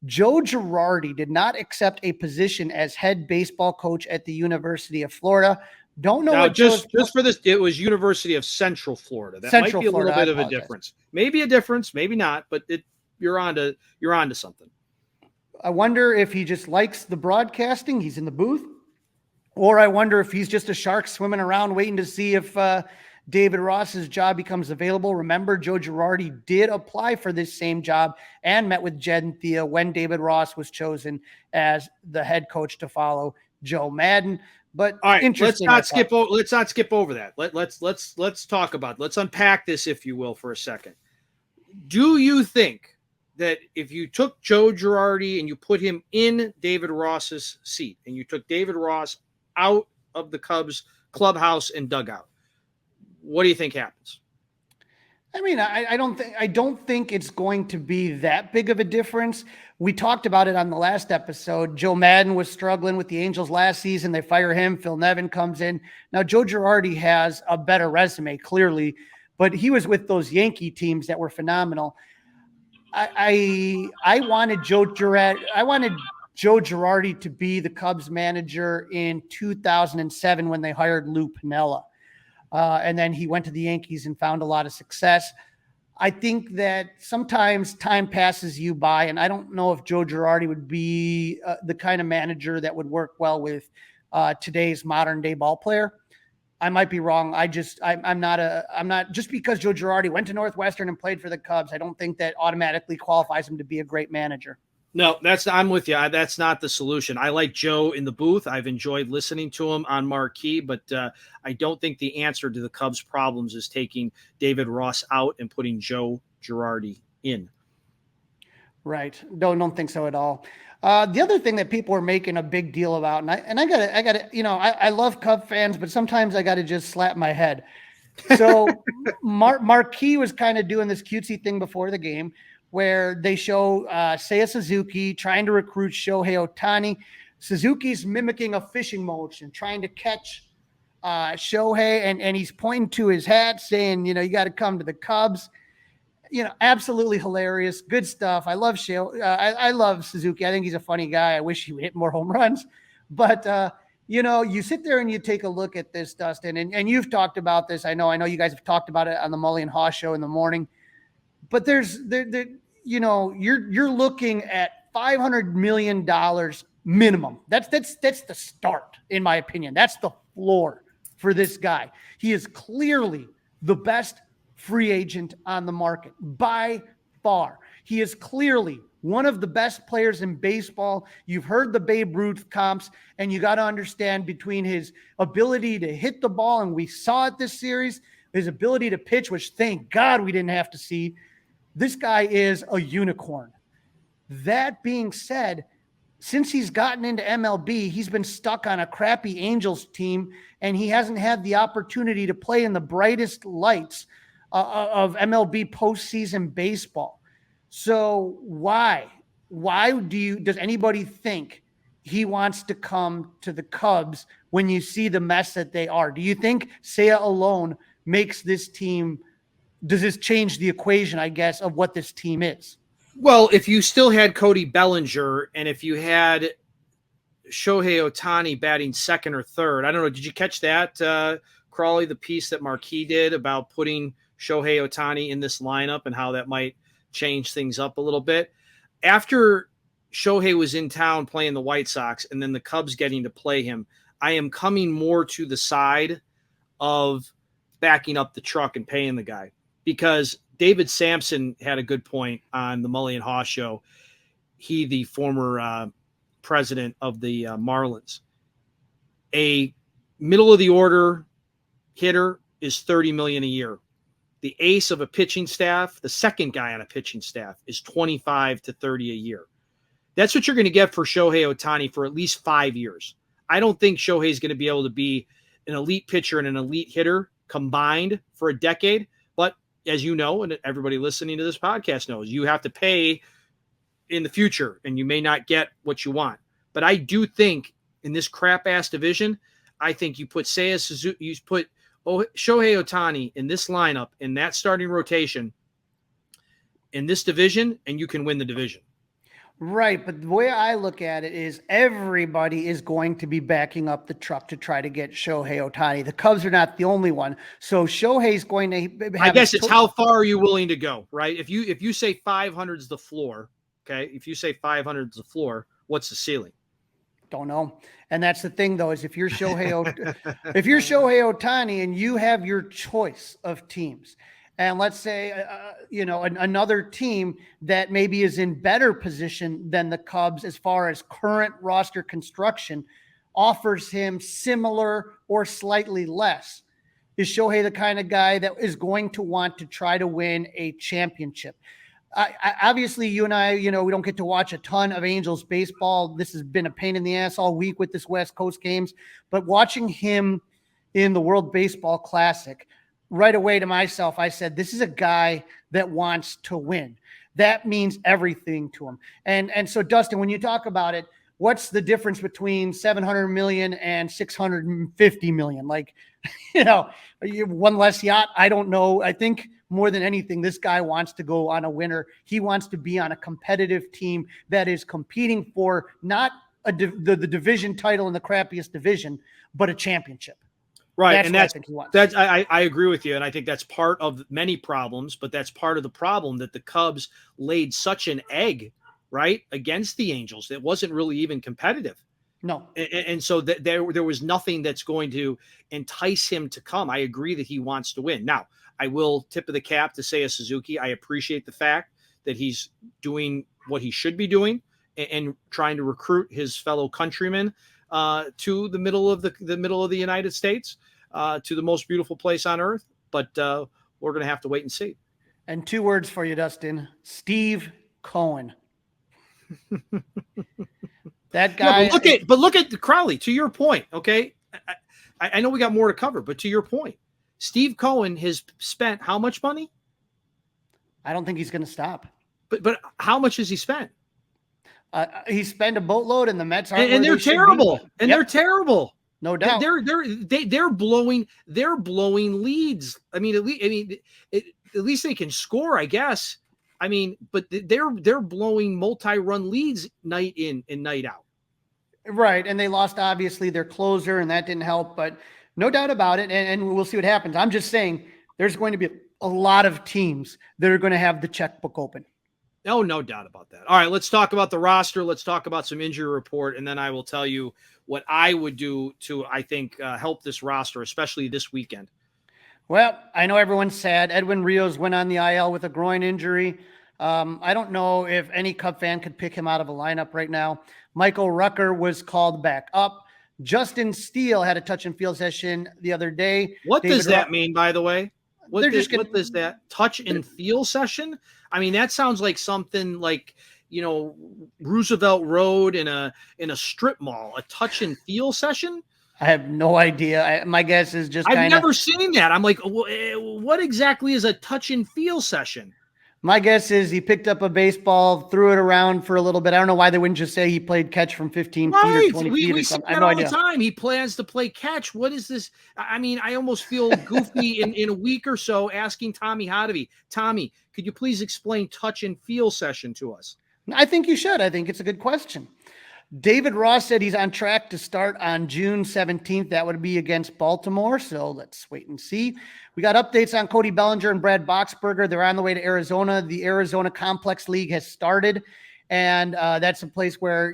Joe Girardi did not accept a position as head baseball coach at the University of Florida. Don't know now, what just for this, it was University of Central Florida. That might be a little bit of a difference. Maybe a difference, maybe not, but you're on to something. I wonder if he just likes the broadcasting. He's in the booth. Or I wonder if he's just a shark swimming around waiting to see if David Ross's job becomes available. Remember, Joe Girardi did apply for this same job and met with Jed and Thea when David Ross was chosen as the head coach to follow Joe Madden. But all right, let's not skip over that. Let's talk about it. Let's unpack this, if you will, for a second. Do you think that if you took Joe Girardi and you put him in David Ross's seat and you took David Ross out of the Cubs clubhouse and dugout, what do you think happens? I mean, I don't think it's going to be that big of a difference. We talked about it on the last episode. Joe Madden was struggling with the Angels last season. They fire him. Phil Nevin comes in. Now, Joe Girardi has a better resume, clearly, but he was with those Yankee teams that were phenomenal. I wanted Joe Girardi to be the Cubs manager in 2007 when they hired Lou Piniella. And then he went to the Yankees and found a lot of success. I think that sometimes time passes you by, and I don't know if Joe Girardi would be the kind of manager that would work well with today's modern day ball player. I might be wrong. I'm not just because Joe Girardi went to Northwestern and played for the Cubs. I don't think that automatically qualifies him to be a great manager. No, I'm with you. That's not the solution. I like Joe in the booth. I've enjoyed listening to him on Marquee, but I don't think the answer to the Cubs' problems is taking David Ross out and putting Joe Girardi in. Right. Don't think so at all. The other thing that people are making a big deal about, and I gotta, I love Cub fans, but sometimes I gotta just slap my head. So Marquee was kind of doing this cutesy thing before the game where they show Seiya Suzuki trying to recruit Shohei Ohtani. Suzuki's mimicking a fishing motion, trying to catch Shohei, and he's pointing to his hat saying, you got to come to the Cubs. Absolutely hilarious. Good stuff. I love I love Suzuki. I think he's a funny guy. I wish he would hit more home runs. But, you sit there and you take a look at this, Dustin, and you've talked about this. I know you guys have talked about it on the Mully and Haw show in the morning. But you're looking at $500 million minimum. That's the start, in my opinion. That's the floor for this guy. He is clearly the best free agent on the market by far. He is clearly one of the best players in baseball. You've heard the Babe Ruth comps, and you got to understand between his ability to hit the ball, and we saw it this series, his ability to pitch, which thank God we didn't have to see. This guy is a unicorn. That being said, since he's gotten into MLB, he's been stuck on a crappy Angels team, and he hasn't had the opportunity to play in the brightest lights of MLB postseason baseball. So why does anybody think he wants to come to the Cubs when you see the mess that they are? Do you think Seiya alone makes this team? Does this change the equation, I guess, of what this team is? Well, if you still had Cody Bellinger and if you had Shohei Ohtani batting second or third, I don't know. Did you catch that, Crawly, the piece that Marquee did about putting Shohei Ohtani in this lineup and how that might change things up a little bit? After Shohei was in town playing the White Sox and then the Cubs getting to play him, I am coming more to the side of backing up the truck and paying the guy. Because David Sampson had a good point on the Mully and Haw show. He, the former president of the Marlins. A middle of the order hitter is $30 million a year. The ace of a pitching staff, the second guy on a pitching staff, is 25 to 30 a year. That's what you're going to get for Shohei Ohtani for at least 5 years. I don't think Shohei is going to be able to be an elite pitcher and an elite hitter combined for a decade. But as you know, and everybody listening to this podcast knows, you have to pay in the future, and you may not get what you want. But I do think in this crap-ass division, I think you put Seiya Suzuki, you put Shohei Ohtani in this lineup, in that starting rotation, in this division, and you can win the division. Right, but the way I look at it is everybody is going to be backing up the truck to try to get Shohei Ohtani. The Cubs are not the only one. So Shohei's going to have, I guess it's how far are you willing to go, right? If you say 500 is the floor, okay? If you say 500 is the floor, what's the ceiling? Don't know. And that's the thing, though, is if you're Shohei Ohtani and you have your choice of teams, and let's say, another team that maybe is in better position than the Cubs as far as current roster construction offers him similar or slightly less. Is Shohei the kind of guy that is going to want to try to win a championship? Obviously, you and I, we don't get to watch a ton of Angels baseball. This has been a pain in the ass all week with this West Coast games. But watching him in the World Baseball Classic, right away to myself, I said, this is a guy that wants to win. That means everything to him. And so, Dustin, when you talk about it, what's the difference between 700 million and 650 million? Like, one less yacht. I don't know. I think more than anything, this guy wants to go on a winner. He wants to be on a competitive team that is competing for not the division title in the crappiest division, but a championship. Right. I agree with you. And I think that's part of many problems, but that's part of the problem that the Cubs laid such an egg, right, against the Angels. It wasn't really even competitive. No. And so there was nothing that's going to entice him to come. I agree that he wants to win. Now, I will tip of the cap to Seiya Suzuki. I appreciate the fact that he's doing what he should be doing and trying to recruit his fellow countrymen to the middle of the United States, to the most beautiful place on earth. But we're going to have to wait and see. And 2 words for you, Dustin: Steve Cohen. That guy. Yeah, but look at Crawly. To your point, okay. I know we got more to cover, but to your point, Steve Cohen has spent how much money? I don't think he's going to stop. But how much has he spent? He spent a boatload, and the Mets aren't. And they're terrible. And they're terrible. No doubt. They're blowing leads. I mean, at least they can score, I guess. I mean, but they're blowing multi-run leads night in and night out. Right, and they lost obviously their closer, and that didn't help. But no doubt about it, and we'll see what happens. I'm just saying, there's going to be a lot of teams that are going to have the checkbook open. Oh, no doubt about that. All right, let's talk about the roster. Let's talk about some injury report, and then I will tell you what I would do to, I think, help this roster, especially this weekend. Well, I know everyone's sad. Edwin Rios went on the IL with a groin injury. I don't know if any Cub fan could pick him out of a lineup right now. Michael Rucker was called back up. Justin Steele had a touch and field session the other day. What does that mean, by the way? What does that touch and feel session? I mean, that sounds like something like, Roosevelt Road in a strip mall, a touch and feel session. I have no idea. My guess is just I've never seen that. I'm like, what exactly is a touch and feel session? My guess is he picked up a baseball, threw it around for a little bit. I don't know why they wouldn't just say he played catch from 15 feet or 20 feet or something. I have no idea. All the time. He plans to play catch. What is this? I mean, I almost feel goofy in a week or so asking Tommy Hotovy. Tommy, could you please explain touch and feel session to us? I think you should. I think it's a good question. David Ross said he's on track to start on June 17th. That would be against Baltimore. So let's wait and see. We got updates on Cody Bellinger and Brad Boxberger. They're on the way to Arizona. The Arizona Complex League has started. And that's a place where,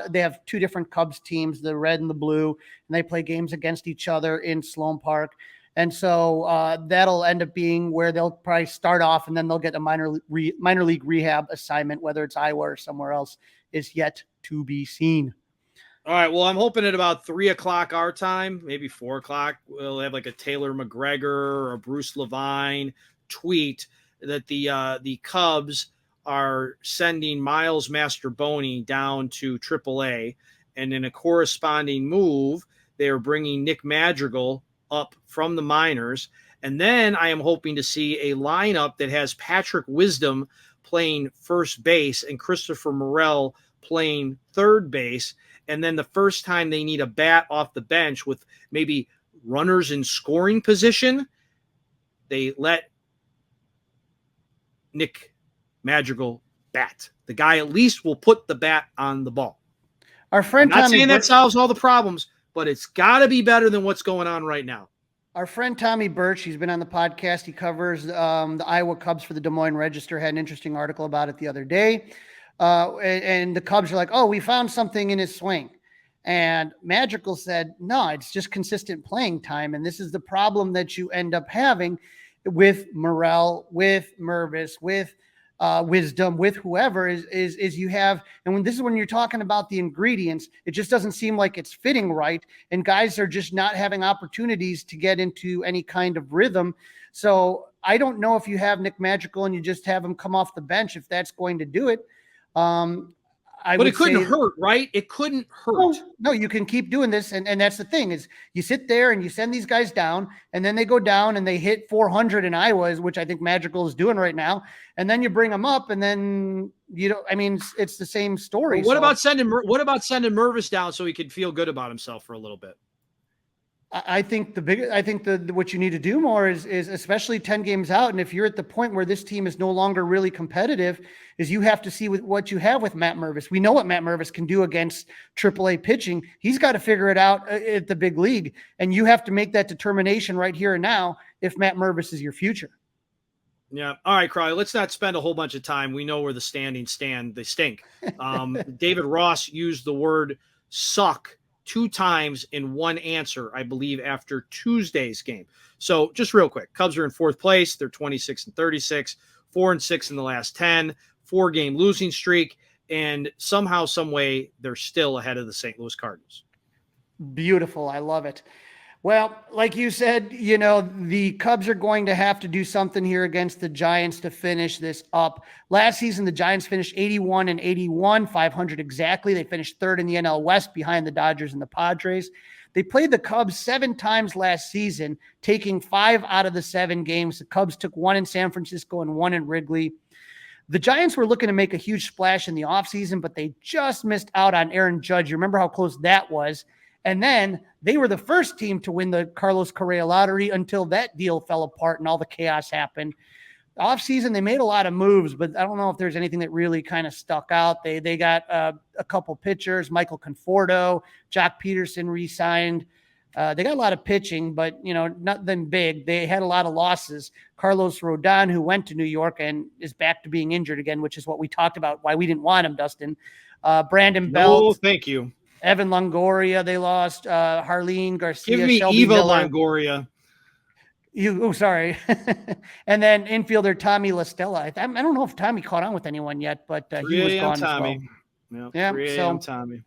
they have 2 different Cubs teams, the red and the blue, and they play games against each other in Sloan Park. And so that'll end up being where they'll probably start off, and then they'll get a minor league rehab assignment, whether it's Iowa or somewhere else, is yet to be seen. All right. Well, I'm hoping at about 3:00 our time, maybe 4:00, we'll have like a Taylor McGregor or a Bruce Levine tweet that the Cubs are sending Miles Masterboni down to AAA, and in a corresponding move, they are bringing Nick Madrigal up from the minors. And then I am hoping to see a lineup that has Patrick Wisdom playing first base and Christopher Morel playing third base. And then the first time they need a bat off the bench with maybe runners in scoring position, they let Nick Madrigal bat. The guy at least will put the bat on the ball. Our friend I'm not Tommy saying that solves all the problems, but it's got to be better than what's going on right now. Our friend Tommy Birch, he's been on the podcast. He covers the Iowa Cubs for the Des Moines Register, had an interesting article about it the other day. And the Cubs are like, oh, we found something in his swing. And Madrigal said, no, it's just consistent playing time. And this is the problem that you end up having with Morel, with Mervis, with Wisdom, with whoever is you have. And when this is when you're talking about the ingredients, it just doesn't seem like it's fitting right. And guys are just not having opportunities to get into any kind of rhythm. So I don't know if you have Nick Madrigal and you just have him come off the bench, if that's going to do it. But it couldn't hurt, right? It couldn't hurt. No, you can keep doing this. And that's the thing is you sit there and you send these guys down and then they go down and they hit 400 in Iowa, which I think Madrigal is doing right now. And then you bring them up and then, it's the same story. Well, what about sending Mervis down so he could feel good about himself for a little bit? I think what you need to do more is especially 10 games out. And if you're at the point where this team is no longer really competitive, is you have to see what you have with Matt Mervis. We know what Matt Mervis can do against AAA pitching. He's got to figure it out at the big league. And you have to make that determination right here and now if Matt Mervis is your future. Yeah. All right, Crawly, let's not spend a whole bunch of time. We know where the standings stand. They stink. David Ross used the word suck 2 times in one answer, I believe, after Tuesday's game. So just real quick, Cubs are in 4th place. They're 26-36, 4-6 in the last 10, 4-game losing streak. And somehow, some way, they're still ahead of the St. Louis Cardinals. Beautiful. I love it. Well, like you said, the Cubs are going to have to do something here against the Giants to finish this up. Last season, the Giants finished 81-81, 500 exactly. They finished 3rd in the NL West behind the Dodgers and the Padres. They played the Cubs 7 times last season, taking 5 out of the 7 games. The Cubs took 1 in San Francisco and 1 in Wrigley. The Giants were looking to make a huge splash in the offseason, but they just missed out on Aaron Judge. You remember how close that was? And then they were the first team to win the Carlos Correa lottery until that deal fell apart and all the chaos happened. Offseason, they made a lot of moves, but I don't know if there's anything that really kind of stuck out. They got a couple pitchers, Michael Conforto, Jock Peterson re-signed. They got a lot of pitching, but, nothing big. They had a lot of losses. Carlos Rodon, who went to New York and is back to being injured again, which is what we talked about, why we didn't want him, Dustin. Brandon Belt. Oh, thank you. Evan Longoria, they lost. Harleen Garcia. Give me Shelby Eva Miller. Longoria. Sorry. And then infielder Tommy LaStella. I don't know if Tommy caught on with anyone yet, but he was gone Tommy. as well. Yeah, so Tommy.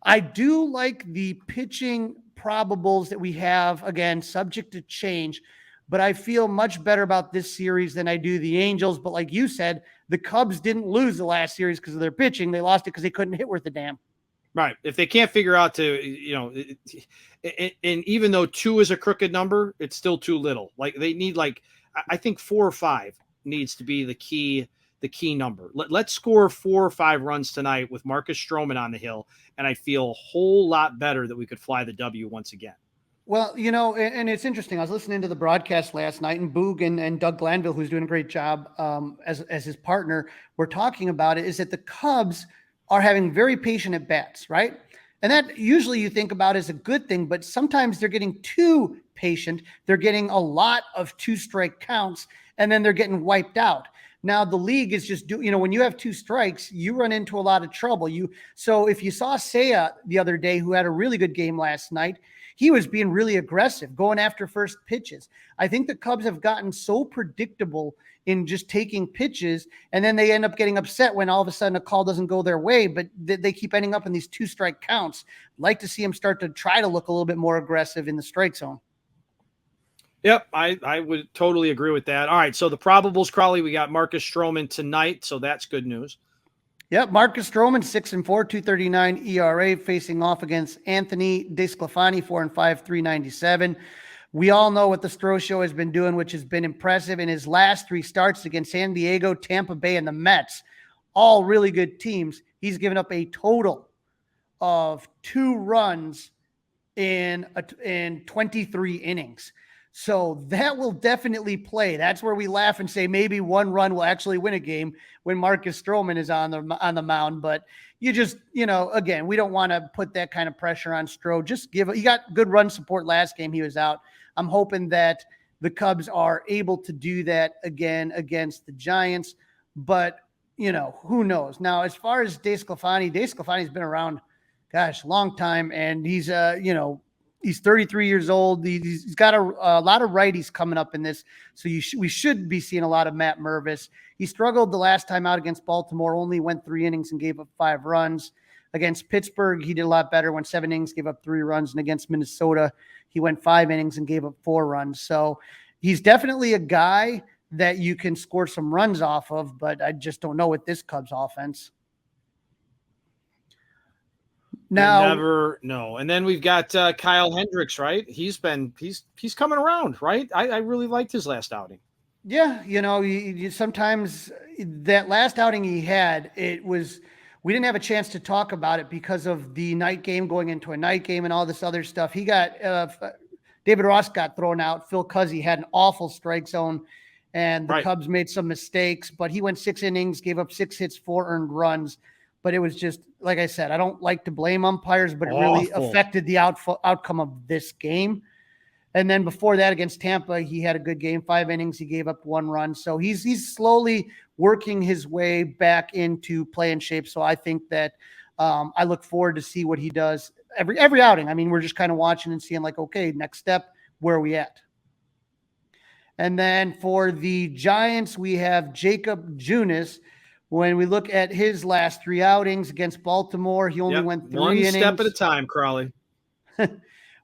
I do like the pitching probables that we have, again, subject to change, but I feel much better about this series than I do the Angels. But like you said, the Cubs didn't lose the last series because of their pitching. They lost it because they couldn't hit worth a damn. Right. If they can't figure out to, and even though 2 is a crooked number, it's still too little. Like they need, I think 4 or 5 needs to be the key number. Let's score 4 or 5 runs tonight with Marcus Stroman on the hill. And I feel a whole lot better that we could fly the W once again. Well, and it's interesting. I was listening to the broadcast last night, and Boog and Doug Glanville, who's doing a great job as his partner, were talking about it, is that the Cubs are having very patient at bats, right? And that usually you think about as a good thing, but sometimes they're getting too patient. They're getting a lot of 2-strike counts, and then they're getting wiped out. Now the league is just when you have 2 strikes, you run into a lot of trouble. So if you saw Seiya the other day, who had a really good game last night, he was being really aggressive, going after first pitches. I think the Cubs have gotten so predictable in just taking pitches, and then they end up getting upset when all of a sudden a call doesn't go their way, but they keep ending up in these 2-strike counts. I'd like to see them start to try to look a little bit more aggressive in the strike zone. Yep, I would totally agree with that. All right, so the probables, Crawly, we got Marcus Stroman tonight, so that's good news. Yep, Marcus Stroman, 6-4, 2.39 ERA, facing off against Anthony DeSclafani, 4-5, 3.97. We all know what the Stro Show has been doing, which has been impressive in his last 3 starts against San Diego, Tampa Bay, and the Mets. All really good teams. He's given up a total of 2 runs in 23 innings. So that will definitely play. That's where we laugh and say maybe 1 run will actually win a game when Marcus Stroman is on the mound. But you just, again, we don't want to put that kind of pressure on Stro. Just he got good run support last game he was out. I'm hoping that the Cubs are able to do that again against the Giants. But, who knows? Now, as far as DeSclafani's been around, long time. And he's, he's 33 years old. He's got a lot of righties coming up in this. So we should be seeing a lot of Matt Mervis. He struggled the last time out against Baltimore, only went 3 innings and gave up 5 runs. Against Pittsburgh, he did a lot better, went 7 innings, gave up 3 runs. And against Minnesota, he went 5 innings and gave up 4 runs. So he's definitely a guy that you can score some runs off of, but I just don't know with this Cubs offense. Now, you never know. And then we've got Kyle Hendricks, right? He's coming around, right? I really liked his last outing. Yeah, you sometimes that last outing he had, we didn't have a chance to talk about it because of the night game going into a night game and all this other stuff. He got David Ross got thrown out. Phil Cuzzi had an awful strike zone, and the Cubs made some mistakes. But he went 6 innings, gave up 6 hits, 4 earned runs. But it was just, like I said, I don't like to blame umpires, but it really affected the outcome of this game. And then before that, against Tampa, he had a good game, 5 innings. He gave up 1 run. So he's slowly working his way back into playing shape. So I think that I look forward to see what he does every outing. I mean, we're just kind of watching and seeing like, okay, next step, where are we at? And then for the Giants, we have Jacob Junis. When we look at his last 3 outings against Baltimore, he only went 3 innings. 1 step at a time, Crawly. So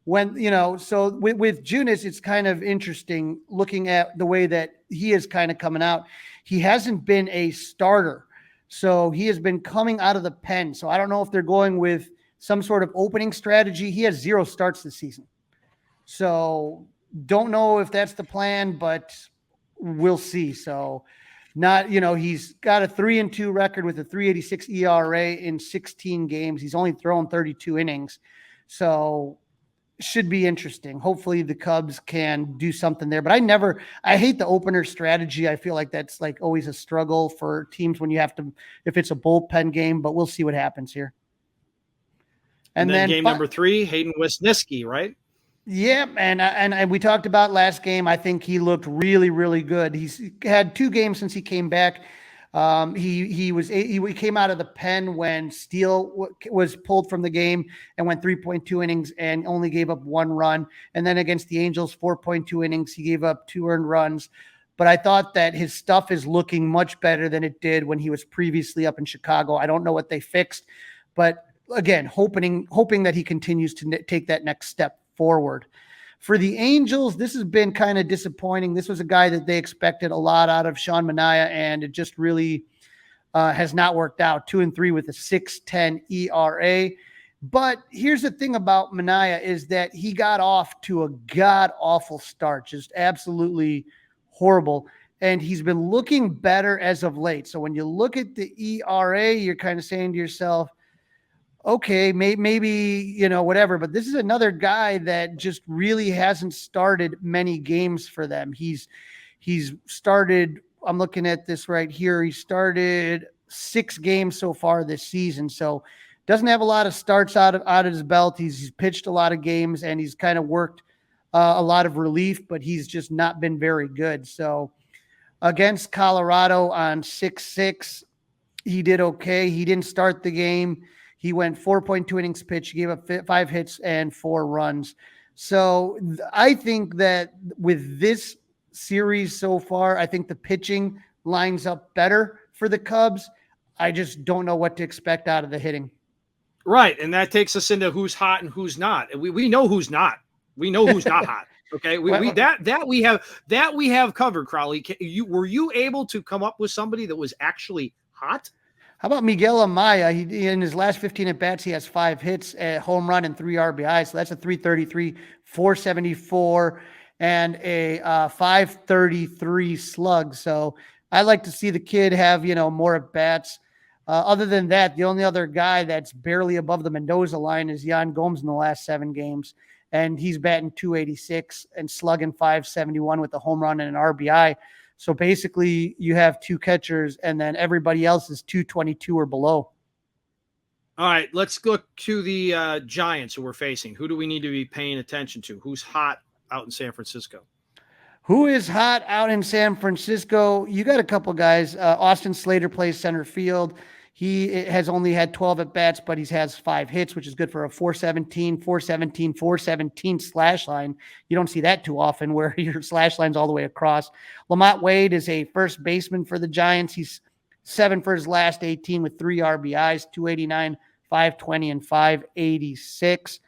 with Junis, it's kind of interesting looking at the way that he is kind of coming out. He hasn't been a starter. So he has been coming out of the pen. So I don't know if they're going with some sort of opening strategy. He has 0 starts this season. So don't know if that's the plan, but we'll see. So he's got a 3-2 record with a 3.86 ERA in 16 games. He's only thrown 32 innings. So should be interesting. Hopefully the Cubs can do something there, but I hate the opener strategy. I feel like that's like always a struggle for teams when you have to, if it's a bullpen game, but we'll see what happens here. And then game number 3, Hayden Wesneski, right? Yeah, and we talked about last game. I think he looked really, really good. He's had 2 games since he came back. He came out of the pen when Steele was pulled from the game and went 3.2 innings and only gave up 1 run. And then against the Angels, 4.2 innings, he gave up 2 earned runs. But I thought that his stuff is looking much better than it did when he was previously up in Chicago. I don't know what they fixed, but again, hoping that he continues to take that next step forward. For the Angels, this has been kind of disappointing. This was a guy that they expected a lot out of, Sean Manaea, and it just really has not worked out. 2-3 with a 6.10 ERA. But here's the thing about Manaea is that he got off to a god-awful start, just absolutely horrible. And he's been looking better as of late. So when you look at the ERA, you're kind of saying to yourself, okay, maybe, whatever. But this is another guy that just really hasn't started many games for them. He's started, I'm looking at this right here. He started 6 games so far this season. So doesn't have a lot of starts out of his belt. He's pitched a lot of games and he's kind of worked a lot of relief, but he's just not been very good. So Against Colorado on 6-6, he did okay. He didn't start the game. He went 4.2 innings pitched. He gave up 5 hits and 4 runs. So I think that with this series so far, I think the pitching lines up better for the Cubs. I just don't know what to expect out of the hitting. Right, and that takes us into who's hot and who's not. We know who's not. We know who's not hot. Okay, we have covered. Crawly, were you able to come up with somebody that was actually hot? How about Miguel Amaya? He in his last 15 at bats, he has 5 hits, a home run, and 3 RBIs. So that's a 333, 474, and a 533 slug. So I like to see the kid have more at bats. Other than that, the only other guy that's barely above the Mendoza line is Yan Gomes in the last 7 games. And he's batting 286 and slugging 571 with a home run and an RBI. So basically, you have 2 catchers, and then everybody else is 222 or below. All right, let's look to the Giants who we're facing. Who do we need to be paying attention to? Who's hot out in San Francisco? Who is hot out in San Francisco? You got a couple guys. Austin Slater plays center field. He has only had 12 at bats, but he has 5 hits, which is good for a 417 slash line. You don't see that too often where your slash line's all the way across. Lamont Wade is a first baseman for the Giants. He's 7 for his last 18 with 3 RBIs, 289, 520, and 586.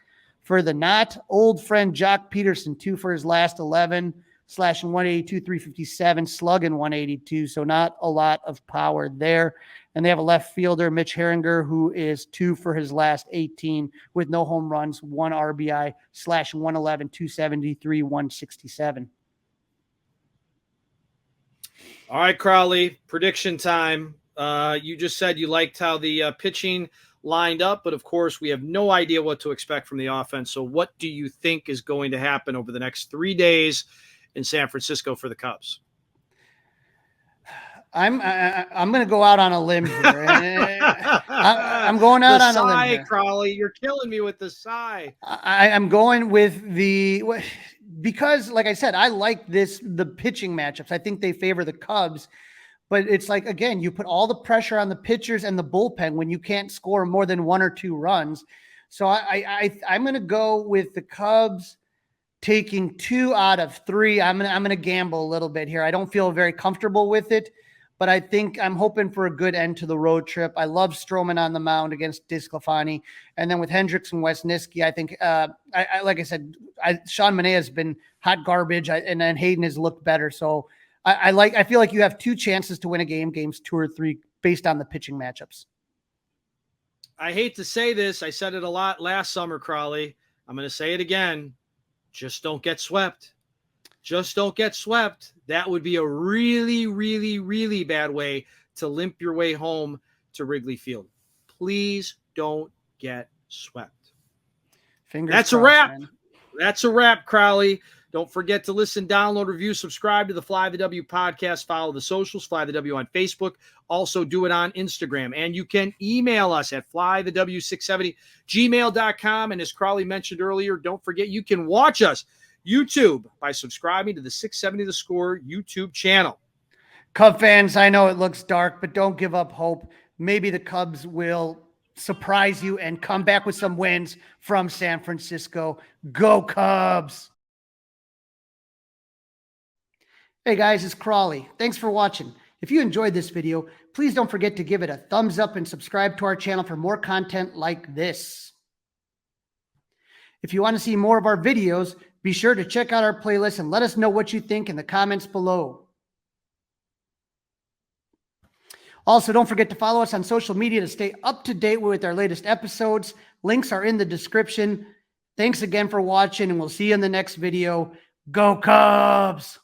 For the not, old friend Jock Peterson, 2 for his last 11, slashing 182, 357, slugging 182. So not a lot of power there. And they have a left fielder, Mitch Heringer, who is 2 for his last 18 with no home runs, 1 RBI, slashing 111, 273, 167. All right, Crawly, prediction time. You just said you liked how the pitching lined up, but of course we have no idea what to expect from the offense. So what do you think is going to happen over the next 3 days in San Francisco for the Cubs? I'm going to go out on a limb here. I'm going out on a limb here. Crawly, you're killing me with the sigh. I'm going with because, like I said, I like the pitching matchups. I think they favor the Cubs, but it's like, again, you put all the pressure on the pitchers and the bullpen when you can't score more than 1 or 2 runs. So I'm going to go with the Cubs taking 2 out of 3. I'm going to gamble a little bit here. I don't feel very comfortable with it, but I think I'm hoping for a good end to the road trip. I love Stroman on the mound against DeSclafani. And then with Hendricks and Wesniewski, I think, like I said, Sean Manaea has been hot garbage, and then Hayden has looked better. So I feel like you have 2 chances to win a game, games 2 or 3, based on the pitching matchups. I hate to say this. I said it a lot last summer, Crawly. I'm going to say it again. Just don't get swept. Just don't get swept. That would be a really, really, really bad way to limp your way home to Wrigley Field. Please don't get swept. That's a wrap. Man. That's a wrap, Crawly. Don't forget to listen, download, review, subscribe to the Fly the W podcast. Follow the socials, Fly the W on Facebook. Also do it on Instagram. And you can email us at flythew670gmail.com. And as Crawly mentioned earlier, don't forget you can watch us YouTube by subscribing to the 670 The Score YouTube channel. Cub fans, I know it looks dark, but don't give up hope. Maybe the Cubs will surprise you and come back with some wins from San Francisco. Go Cubs! Hey guys, it's Crawly. Thanks for watching. If you enjoyed this video, please don't forget to give it a thumbs up and subscribe to our channel for more content like this. If you want to see more of our videos, be sure to check out our playlist and let us know what you think in the comments below. Also, don't forget to follow us on social media to stay up to date with our latest episodes. Links are in the description. Thanks again for watching, and we'll see you in the next video. Go Cubs!